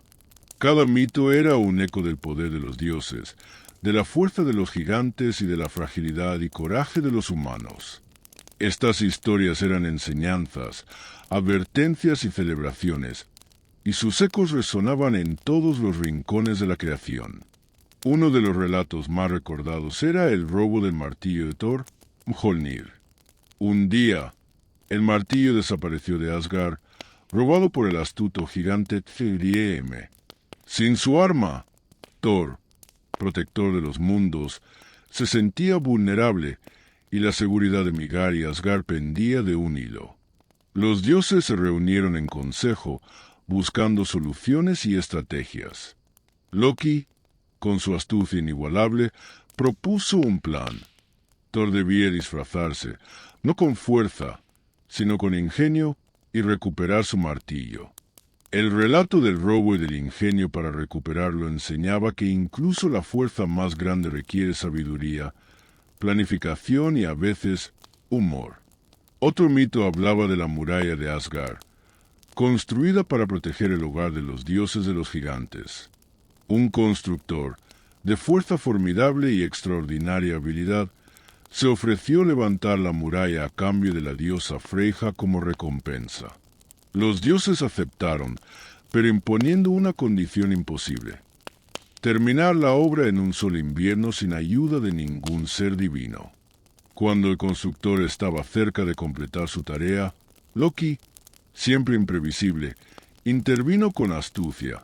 Cada mito era un eco del poder de los dioses, de la fuerza de los gigantes y de la fragilidad y coraje de los humanos. Estas historias eran enseñanzas, advertencias y celebraciones, y sus ecos resonaban en todos los rincones de la creación. Uno de los relatos más recordados era el robo del martillo de Thor, Mjolnir. Un día, el martillo desapareció de Asgard, robado por el astuto gigante Thrym. Sin su arma, Thor, protector de los mundos, se sentía vulnerable y la seguridad de Midgard y Asgard pendía de un hilo. Los dioses se reunieron en consejo, buscando soluciones y estrategias. Loki, con su astucia inigualable, propuso un plan. Thor debía disfrazarse, no con fuerza, sino con ingenio, y recuperar su martillo. El relato del robo y del ingenio para recuperarlo enseñaba que incluso la fuerza más grande requiere sabiduría, planificación y a veces humor. Otro mito hablaba de la muralla de Asgard, construida para proteger el hogar de los dioses de los gigantes. Un constructor, de fuerza formidable y extraordinaria habilidad, se ofreció levantar la muralla a cambio de la diosa Freyja como recompensa. Los dioses aceptaron, pero imponiendo una condición imposible: terminar la obra en un solo invierno sin ayuda de ningún ser divino. Cuando el constructor estaba cerca de completar su tarea, Loki, siempre imprevisible, intervino con astucia,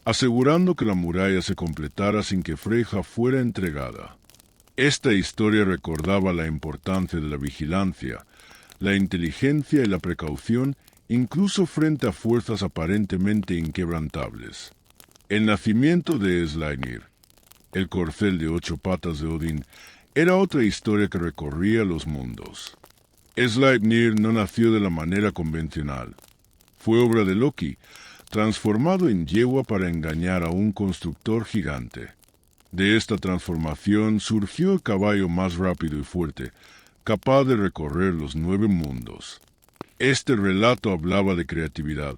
asegurando que la muralla se completara sin que Freyja fuera entregada. Esta historia recordaba la importancia de la vigilancia, la inteligencia y la precaución, incluso frente a fuerzas aparentemente inquebrantables. El nacimiento de Sleipnir, el corcel de 8 patas de Odín, era otra historia que recorría los mundos. Sleipnir no nació de la manera convencional. Fue obra de Loki, transformado en yegua para engañar a un constructor gigante. De esta transformación surgió el caballo más rápido y fuerte, capaz de recorrer los 9 mundos. Este relato hablaba de creatividad,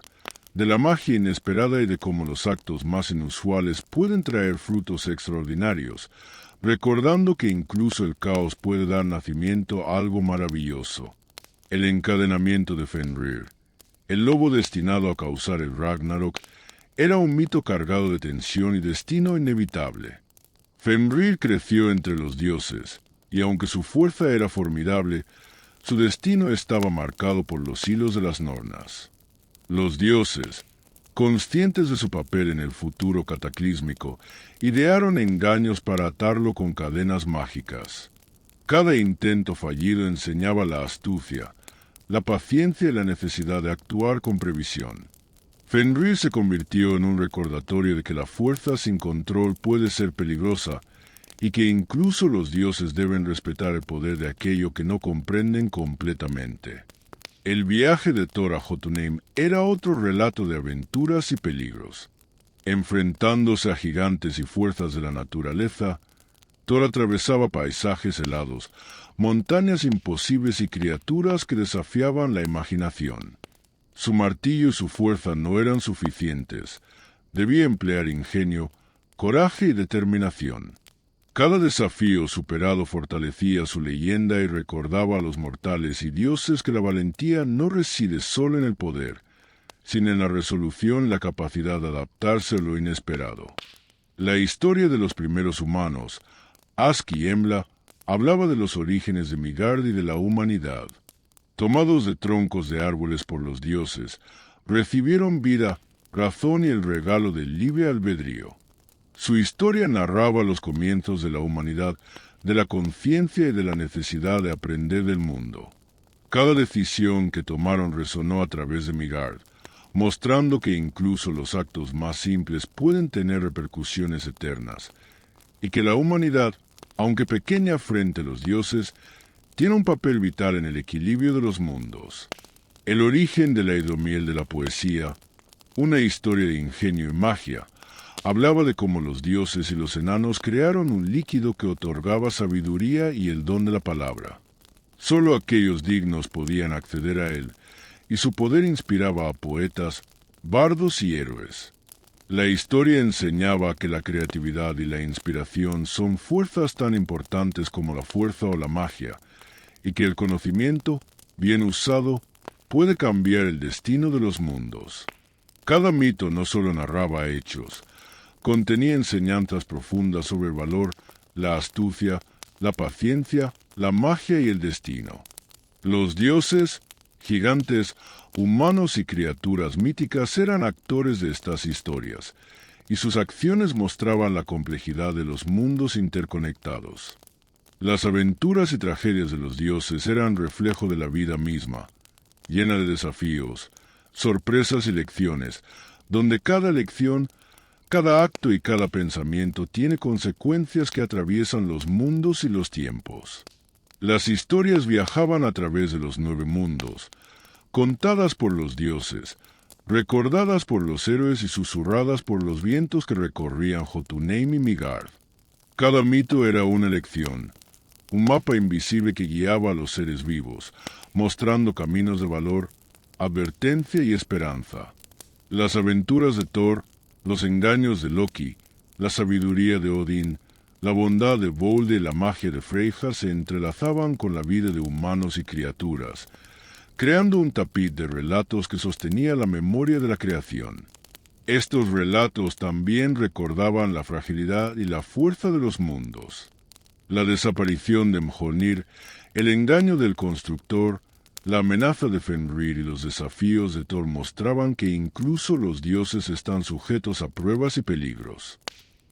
de la magia inesperada y de cómo los actos más inusuales pueden traer frutos extraordinarios, recordando que incluso el caos puede dar nacimiento a algo maravilloso. El encadenamiento de Fenrir, el lobo destinado a causar el Ragnarok, era un mito cargado de tensión y destino inevitable. Fenrir creció entre los dioses, y aunque su fuerza era formidable, su destino estaba marcado por los hilos de las nornas. Los dioses, conscientes de su papel en el futuro cataclísmico, idearon engaños para atarlo con cadenas mágicas. Cada intento fallido enseñaba la astucia, la paciencia y la necesidad de actuar con previsión. Fenrir se convirtió en un recordatorio de que la fuerza sin control puede ser peligrosa y que incluso los dioses deben respetar el poder de aquello que no comprenden completamente. El viaje de Thor a Jotunheim era otro relato de aventuras y peligros. Enfrentándose a gigantes y fuerzas de la naturaleza, Thor atravesaba paisajes helados, montañas imposibles y criaturas que desafiaban la imaginación. Su martillo y su fuerza no eran suficientes. Debía emplear ingenio, coraje y determinación. Cada desafío superado fortalecía su leyenda y recordaba a los mortales y dioses que la valentía no reside solo en el poder, sino en la resolución y la capacidad de adaptarse a lo inesperado. La historia de los primeros humanos, Ask y Embla, hablaba de los orígenes de Midgard y de la humanidad. Tomados de troncos de árboles por los dioses, recibieron vida, razón y el regalo del libre albedrío. Su historia narraba los comienzos de la humanidad, de la conciencia y de la necesidad de aprender del mundo. Cada decisión que tomaron resonó a través de Midgard, mostrando que incluso los actos más simples pueden tener repercusiones eternas, y que la humanidad, aunque pequeña frente a los dioses, tiene un papel vital en el equilibrio de los mundos. El origen de la hidromiel de la poesía, una historia de ingenio y magia, hablaba de cómo los dioses y los enanos crearon un líquido que otorgaba sabiduría y el don de la palabra. Solo aquellos dignos podían acceder a él, y su poder inspiraba a poetas, bardos y héroes. La historia enseñaba que la creatividad y la inspiración son fuerzas tan importantes como la fuerza o la magia, y que el conocimiento, bien usado, puede cambiar el destino de los mundos. Cada mito no solo narraba hechos, contenía enseñanzas profundas sobre el valor, la astucia, la paciencia, la magia y el destino. Los dioses, gigantes, humanos y criaturas míticas eran actores de estas historias, y sus acciones mostraban la complejidad de los mundos interconectados. Las aventuras y tragedias de los dioses eran reflejo de la vida misma, llena de desafíos, sorpresas y lecciones, donde cada lección, cada acto y cada pensamiento tiene consecuencias que atraviesan los mundos y los tiempos. Las historias viajaban a través de los 9 mundos, contadas por los dioses, recordadas por los héroes y susurradas por los vientos que recorrían Jotunheim y Midgard. Cada mito era una lección, un mapa invisible que guiaba a los seres vivos, mostrando caminos de valor, advertencia y esperanza. Las aventuras de Thor, los engaños de Loki, la sabiduría de Odín, la bondad de Volde y la magia de Freyja se entrelazaban con la vida de humanos y criaturas, creando un tapiz de relatos que sostenía la memoria de la creación. Estos relatos también recordaban la fragilidad y la fuerza de los mundos. La desaparición de Mjolnir, el engaño del constructor, la amenaza de Fenrir y los desafíos de Thor mostraban que incluso los dioses están sujetos a pruebas y peligros.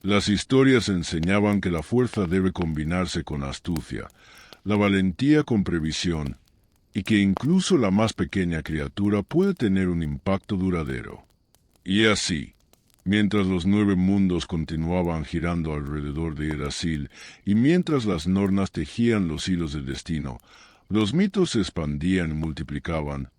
Las historias enseñaban que la fuerza debe combinarse con astucia, la valentía con previsión, y que incluso la más pequeña criatura puede tener un impacto duradero. Y así, mientras los 9 mundos continuaban girando alrededor de Yggdrasil y mientras las nornas tejían los hilos del destino, los mitos se expandían y multiplicaban,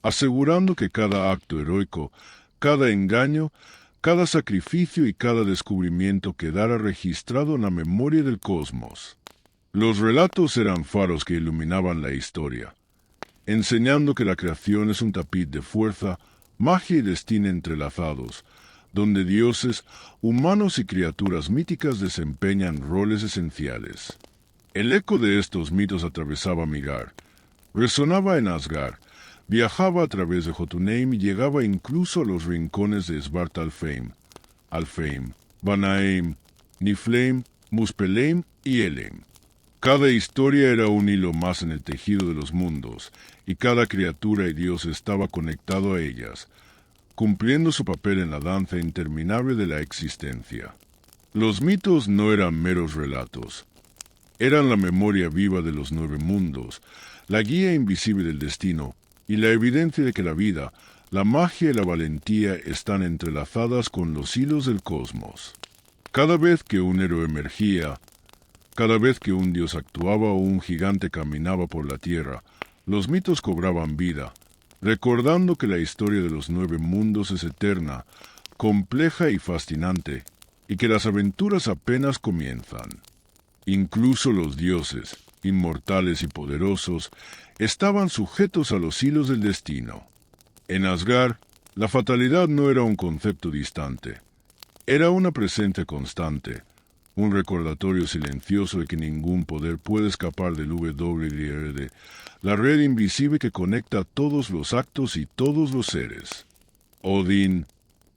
asegurando que cada acto heroico, cada engaño, cada sacrificio y cada descubrimiento quedara registrado en la memoria del cosmos. Los relatos eran faros que iluminaban la historia, enseñando que la creación es un tapiz de fuerza, magia y destino entrelazados, donde dioses, humanos y criaturas míticas desempeñan roles esenciales. El eco de estos mitos atravesaba Midgard, resonaba en Asgard, viajaba a través de Jotunheim y llegaba incluso a los rincones de Svartalfheim, Alfheim, Vanaheim, Niflheim, Muspelheim y Helheim. Cada historia era un hilo más en el tejido de los mundos, y cada criatura y dios estaba conectado a ellas, cumpliendo su papel en la danza interminable de la existencia. Los mitos no eran meros relatos, eran la memoria viva de los 9 mundos, la guía invisible del destino, y la evidencia de que la vida, la magia y la valentía están entrelazadas con los hilos del cosmos. Cada vez que un héroe emergía, cada vez que un dios actuaba o un gigante caminaba por la tierra, los mitos cobraban vida, recordando que la historia de los 9 mundos es eterna, compleja y fascinante, y que las aventuras apenas comienzan. Incluso los dioses, inmortales y poderosos, estaban sujetos a los hilos del destino. En Asgard, la fatalidad no era un concepto distante, era una presencia constante, un recordatorio silencioso de que ningún poder puede escapar del WYRD, la red invisible que conecta todos los actos y todos los seres. Odín,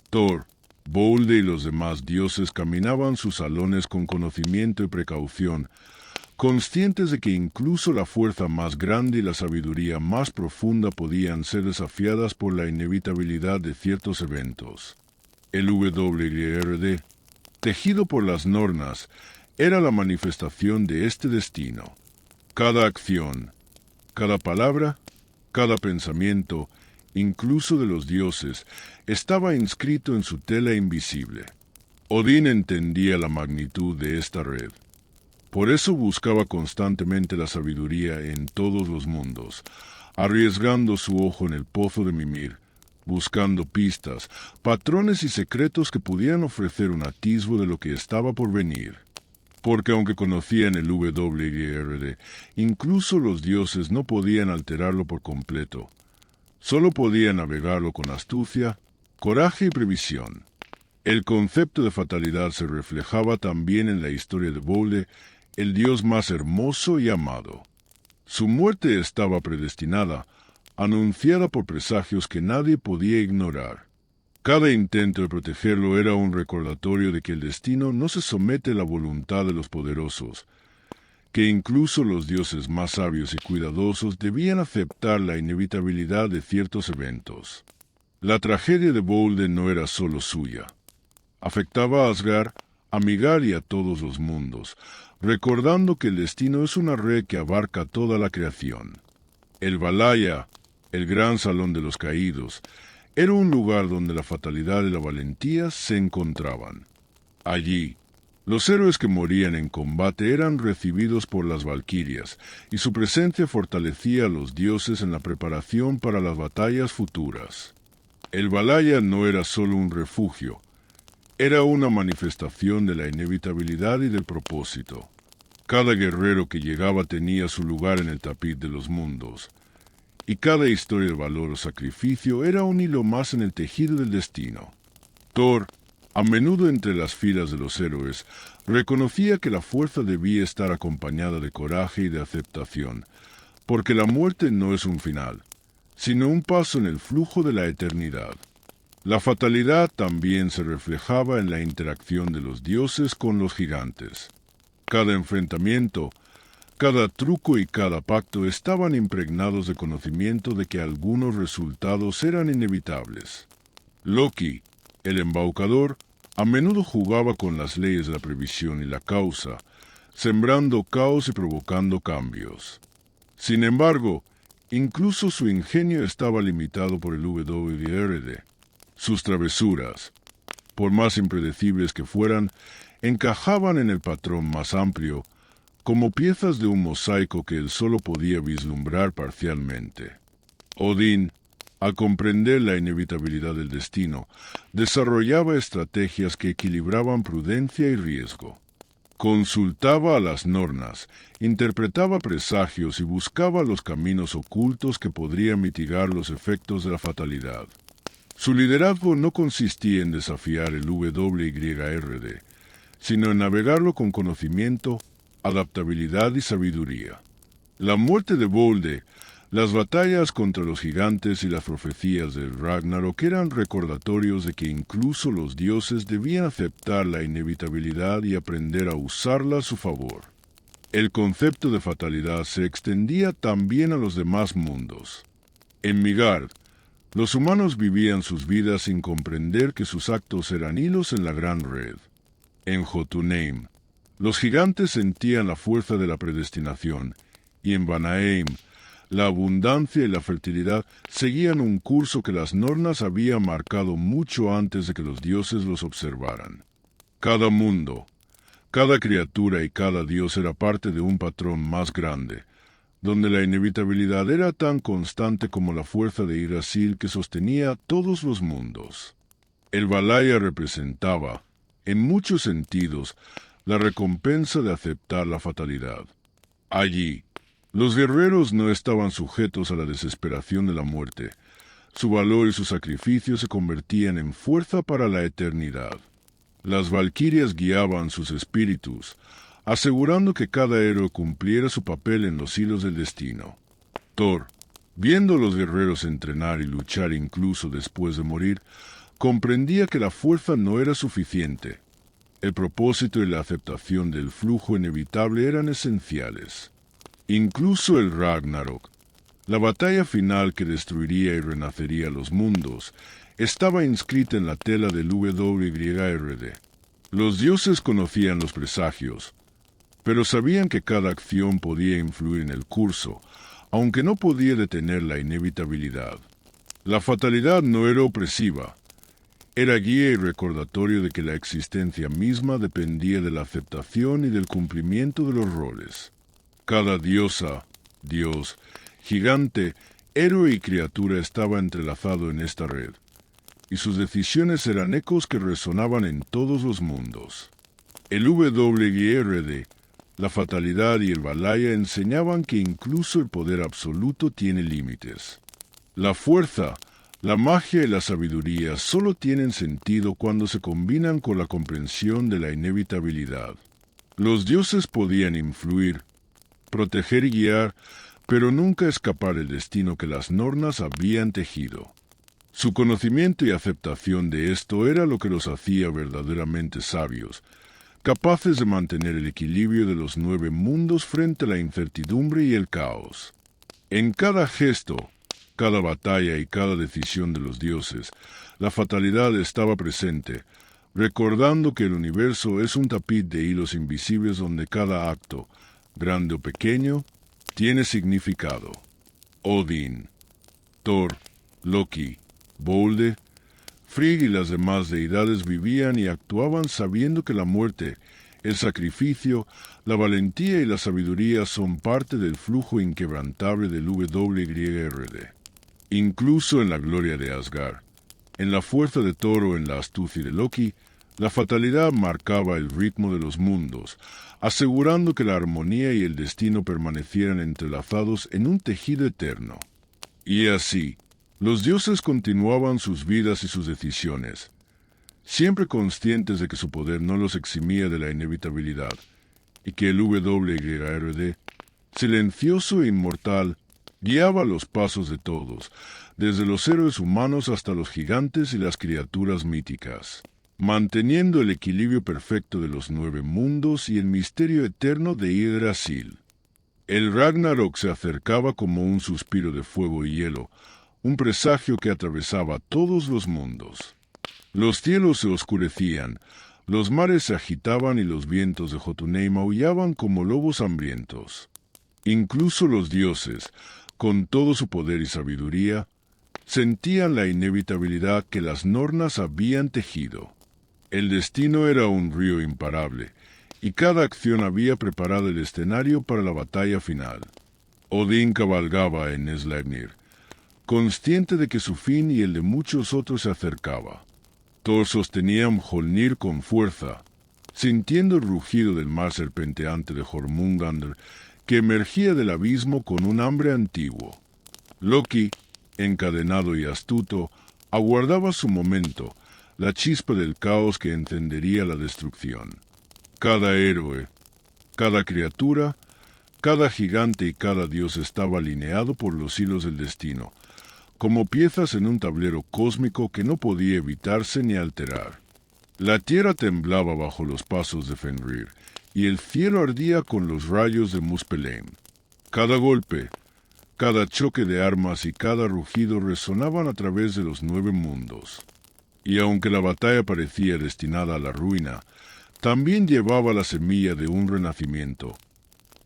Thor, Bolde y los demás dioses caminaban sus salones con conocimiento y precaución, conscientes de que incluso la fuerza más grande y la sabiduría más profunda podían ser desafiadas por la inevitabilidad de ciertos eventos. El WYRD, tejido por las nornas, era la manifestación de este destino. Cada acción, cada palabra, cada pensamiento, incluso de los dioses, estaba inscrito en su tela invisible. Odín entendía la magnitud de esta red. Por eso buscaba constantemente la sabiduría en todos los mundos, arriesgando su ojo en el pozo de Mimir, buscando pistas, patrones y secretos que pudieran ofrecer un atisbo de lo que estaba por venir. Porque aunque conocían el WYRD, incluso los dioses no podían alterarlo por completo. Solo podían navegarlo con astucia, coraje y previsión. El concepto de fatalidad se reflejaba también en la historia de Bolde, el dios más hermoso y amado. Su muerte estaba predestinada, anunciada por presagios que nadie podía ignorar. Cada intento de protegerlo era un recordatorio de que el destino no se somete a la voluntad de los poderosos, que incluso los dioses más sabios y cuidadosos debían aceptar la inevitabilidad de ciertos eventos. La tragedia de Bolde no era solo suya. Afectaba a Asgard, a Midgard y a todos los mundos, recordando que el destino es una red que abarca toda la creación. El Valhalla, el gran salón de los caídos, era un lugar donde la fatalidad y la valentía se encontraban. Allí, los héroes que morían en combate eran recibidos por las valquirias, y su presencia fortalecía a los dioses en la preparación para las batallas futuras. El Valhalla no era solo un refugio, era una manifestación de la inevitabilidad y del propósito. Cada guerrero que llegaba tenía su lugar en el tapiz de los mundos, y cada historia de valor o sacrificio era un hilo más en el tejido del destino. Thor, a menudo entre las filas de los héroes, reconocía que la fuerza debía estar acompañada de coraje y de aceptación, porque la muerte no es un final, sino un paso en el flujo de la eternidad. La fatalidad también se reflejaba en la interacción de los dioses con los gigantes. Cada enfrentamiento, cada truco y cada pacto estaban impregnados de conocimiento de que algunos resultados eran inevitables. Loki, el embaucador, a menudo jugaba con las leyes de la previsión y la causa, sembrando caos y provocando cambios. Sin embargo, incluso su ingenio estaba limitado por el WYRD. Sus travesuras, por más impredecibles que fueran, encajaban en el patrón más amplio, como piezas de un mosaico que él solo podía vislumbrar parcialmente. Odín, Al comprender la inevitabilidad del destino, desarrollaba estrategias que equilibraban prudencia y riesgo. Consultaba a las nornas, interpretaba presagios y buscaba los caminos ocultos que podrían mitigar los efectos de la fatalidad. Su liderazgo no consistía en desafiar el WYRD, sino en navegarlo con conocimiento, adaptabilidad y sabiduría. La muerte de Bolde, las batallas contra los gigantes y las profecías del Ragnarok eran recordatorios de que incluso los dioses debían aceptar la inevitabilidad y aprender a usarla a su favor. El concepto de fatalidad se extendía también a los demás mundos. En Midgard, los humanos vivían sus vidas sin comprender que sus actos eran hilos en la gran red. En Jotunheim, los gigantes sentían la fuerza de la predestinación, y en Vanaheim, la abundancia y la fertilidad seguían un curso que las nornas habían marcado mucho antes de que los dioses los observaran. Cada mundo, cada criatura y cada dios era parte de un patrón más grande, donde la inevitabilidad era tan constante como la fuerza de Yggdrasil que sostenía todos los mundos. El Valhalla representaba, en muchos sentidos, la recompensa de aceptar la fatalidad. Allí, los guerreros no estaban sujetos a la desesperación de la muerte. Su valor y su sacrificio se convertían en fuerza para la eternidad. Las valquirias guiaban sus espíritus, asegurando que cada héroe cumpliera su papel en los hilos del destino. Thor, viendo a los guerreros entrenar y luchar incluso después de morir, comprendía que la fuerza no era suficiente. El propósito y la aceptación del flujo inevitable eran esenciales. Incluso el Ragnarok, la batalla final que destruiría y renacería los mundos, estaba inscrita en la tela del WYRD. Los dioses conocían los presagios, pero sabían que cada acción podía influir en el curso, aunque no podía detener la inevitabilidad. La fatalidad no era opresiva, era guía y recordatorio de que la existencia misma dependía de la aceptación y del cumplimiento de los roles. Cada diosa, dios, gigante, héroe y criatura estaba entrelazado en esta red, y sus decisiones eran ecos que resonaban en todos los mundos. El WYRD, la fatalidad y el Valhalla enseñaban que incluso el poder absoluto tiene límites. La fuerza, la magia y la sabiduría solo tienen sentido cuando se combinan con la comprensión de la inevitabilidad. Los dioses podían influir, proteger y guiar, pero nunca escapar del destino que las nornas habían tejido. Su conocimiento y aceptación de esto era lo que los hacía verdaderamente sabios, capaces de mantener el equilibrio de los 9 mundos frente a la incertidumbre y el caos. En cada gesto, cada batalla y cada decisión de los dioses, la fatalidad estaba presente, recordando que el universo es un tapiz de hilos invisibles donde cada acto, grande o pequeño, tiene significado. Odín, Thor, Loki, Bolde, Frigg y las demás deidades vivían y actuaban sabiendo que la muerte, el sacrificio, la valentía y la sabiduría son parte del flujo inquebrantable del WYRD. Incluso en la gloria de Asgard, en la fuerza de Thor o en la astucia de Loki, la fatalidad marcaba el ritmo de los mundos, asegurando que la armonía y el destino permanecieran entrelazados en un tejido eterno. Y así, los dioses continuaban sus vidas y sus decisiones, siempre conscientes de que su poder no los eximía de la inevitabilidad, y que el WYRD, silencioso e inmortal, guiaba los pasos de todos, desde los héroes humanos hasta los gigantes y las criaturas míticas, manteniendo el equilibrio perfecto de los 9 mundos y el misterio eterno de Yggdrasil. El Ragnarok se acercaba como un suspiro de fuego y hielo, un presagio que atravesaba todos los mundos. Los cielos se oscurecían, los mares se agitaban y los vientos de Jotunheim aullaban como lobos hambrientos. Incluso los dioses, con todo su poder y sabiduría, sentían la inevitabilidad que las nornas habían tejido. El destino era un río imparable, y cada acción había preparado el escenario para la batalla final. Odín cabalgaba en Sleipnir, consciente de que su fin y el de muchos otros se acercaba. Thor sostenía a Mjolnir con fuerza, sintiendo el rugido del mar serpenteante de Jormungandr, que emergía del abismo con un hambre antiguo. Loki, encadenado y astuto, aguardaba su momento, la chispa del caos que encendería la destrucción. Cada héroe, cada criatura, cada gigante y cada dios estaba alineado por los hilos del destino, como piezas en un tablero cósmico que no podía evitarse ni alterar. La tierra temblaba bajo los pasos de Fenrir, y el cielo ardía con los rayos de Muspelheim. Cada golpe, cada choque de armas y cada rugido resonaban a través de los 9 mundos. Y aunque la batalla parecía destinada a la ruina, también llevaba la semilla de un renacimiento,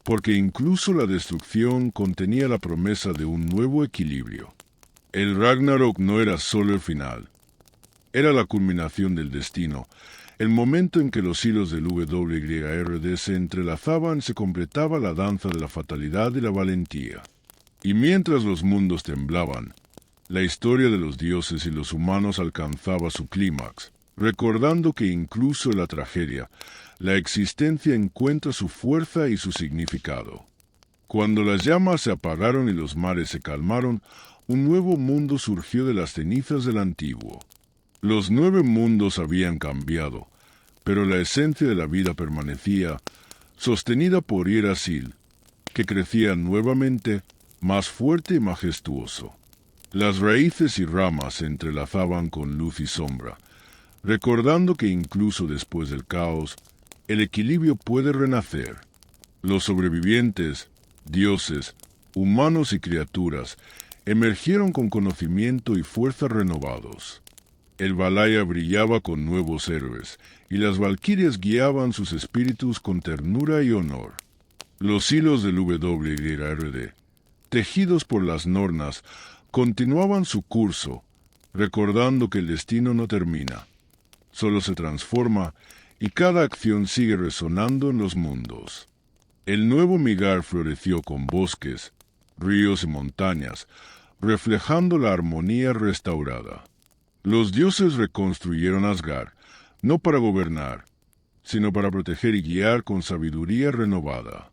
porque incluso la destrucción contenía la promesa de un nuevo equilibrio. El Ragnarok no era solo el final, era la culminación del destino, el momento en que los hilos del WYRD se entrelazaban, se completaba la danza de la fatalidad y la valentía. Y mientras los mundos temblaban, la historia de los dioses y los humanos alcanzaba su clímax, recordando que incluso en la tragedia, la existencia encuentra su fuerza y su significado. Cuando las llamas se apagaron y los mares se calmaron, un nuevo mundo surgió de las cenizas del antiguo. Los 9 mundos habían cambiado, pero la esencia de la vida permanecía, sostenida por Yggdrasil, que crecía nuevamente, más fuerte y majestuoso. Las raíces y ramas se entrelazaban con luz y sombra, recordando que incluso después del caos, el equilibrio puede renacer. Los sobrevivientes, dioses, humanos y criaturas, emergieron con conocimiento y fuerza renovados. El Valhalla brillaba con nuevos héroes, y las valquirias guiaban sus espíritus con ternura y honor. Los hilos del WYRD, tejidos por las Nornas, continuaban su curso, recordando que el destino no termina, solo se transforma y cada acción sigue resonando en los mundos. El nuevo Midgard floreció con bosques, ríos y montañas, reflejando la armonía restaurada. Los dioses reconstruyeron Asgard, no para gobernar, sino para proteger y guiar con sabiduría renovada.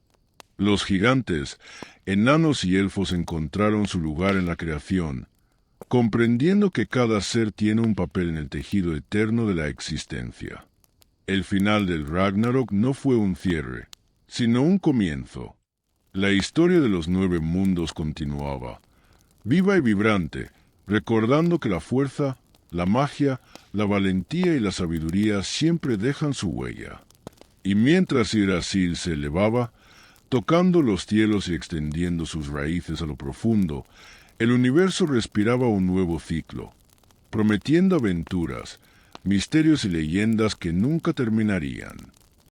Los gigantes, enanos y elfos encontraron su lugar en la creación, comprendiendo que cada ser tiene un papel en el tejido eterno de la existencia. El final del Ragnarok no fue un cierre, sino un comienzo. La historia de los 9 mundos continuaba, viva y vibrante, recordando que la fuerza, la magia, la valentía y la sabiduría siempre dejan su huella. Y mientras Yggdrasil se elevaba, tocando los cielos y extendiendo sus raíces a lo profundo, el universo respiraba un nuevo ciclo, prometiendo aventuras, misterios y leyendas que nunca terminarían.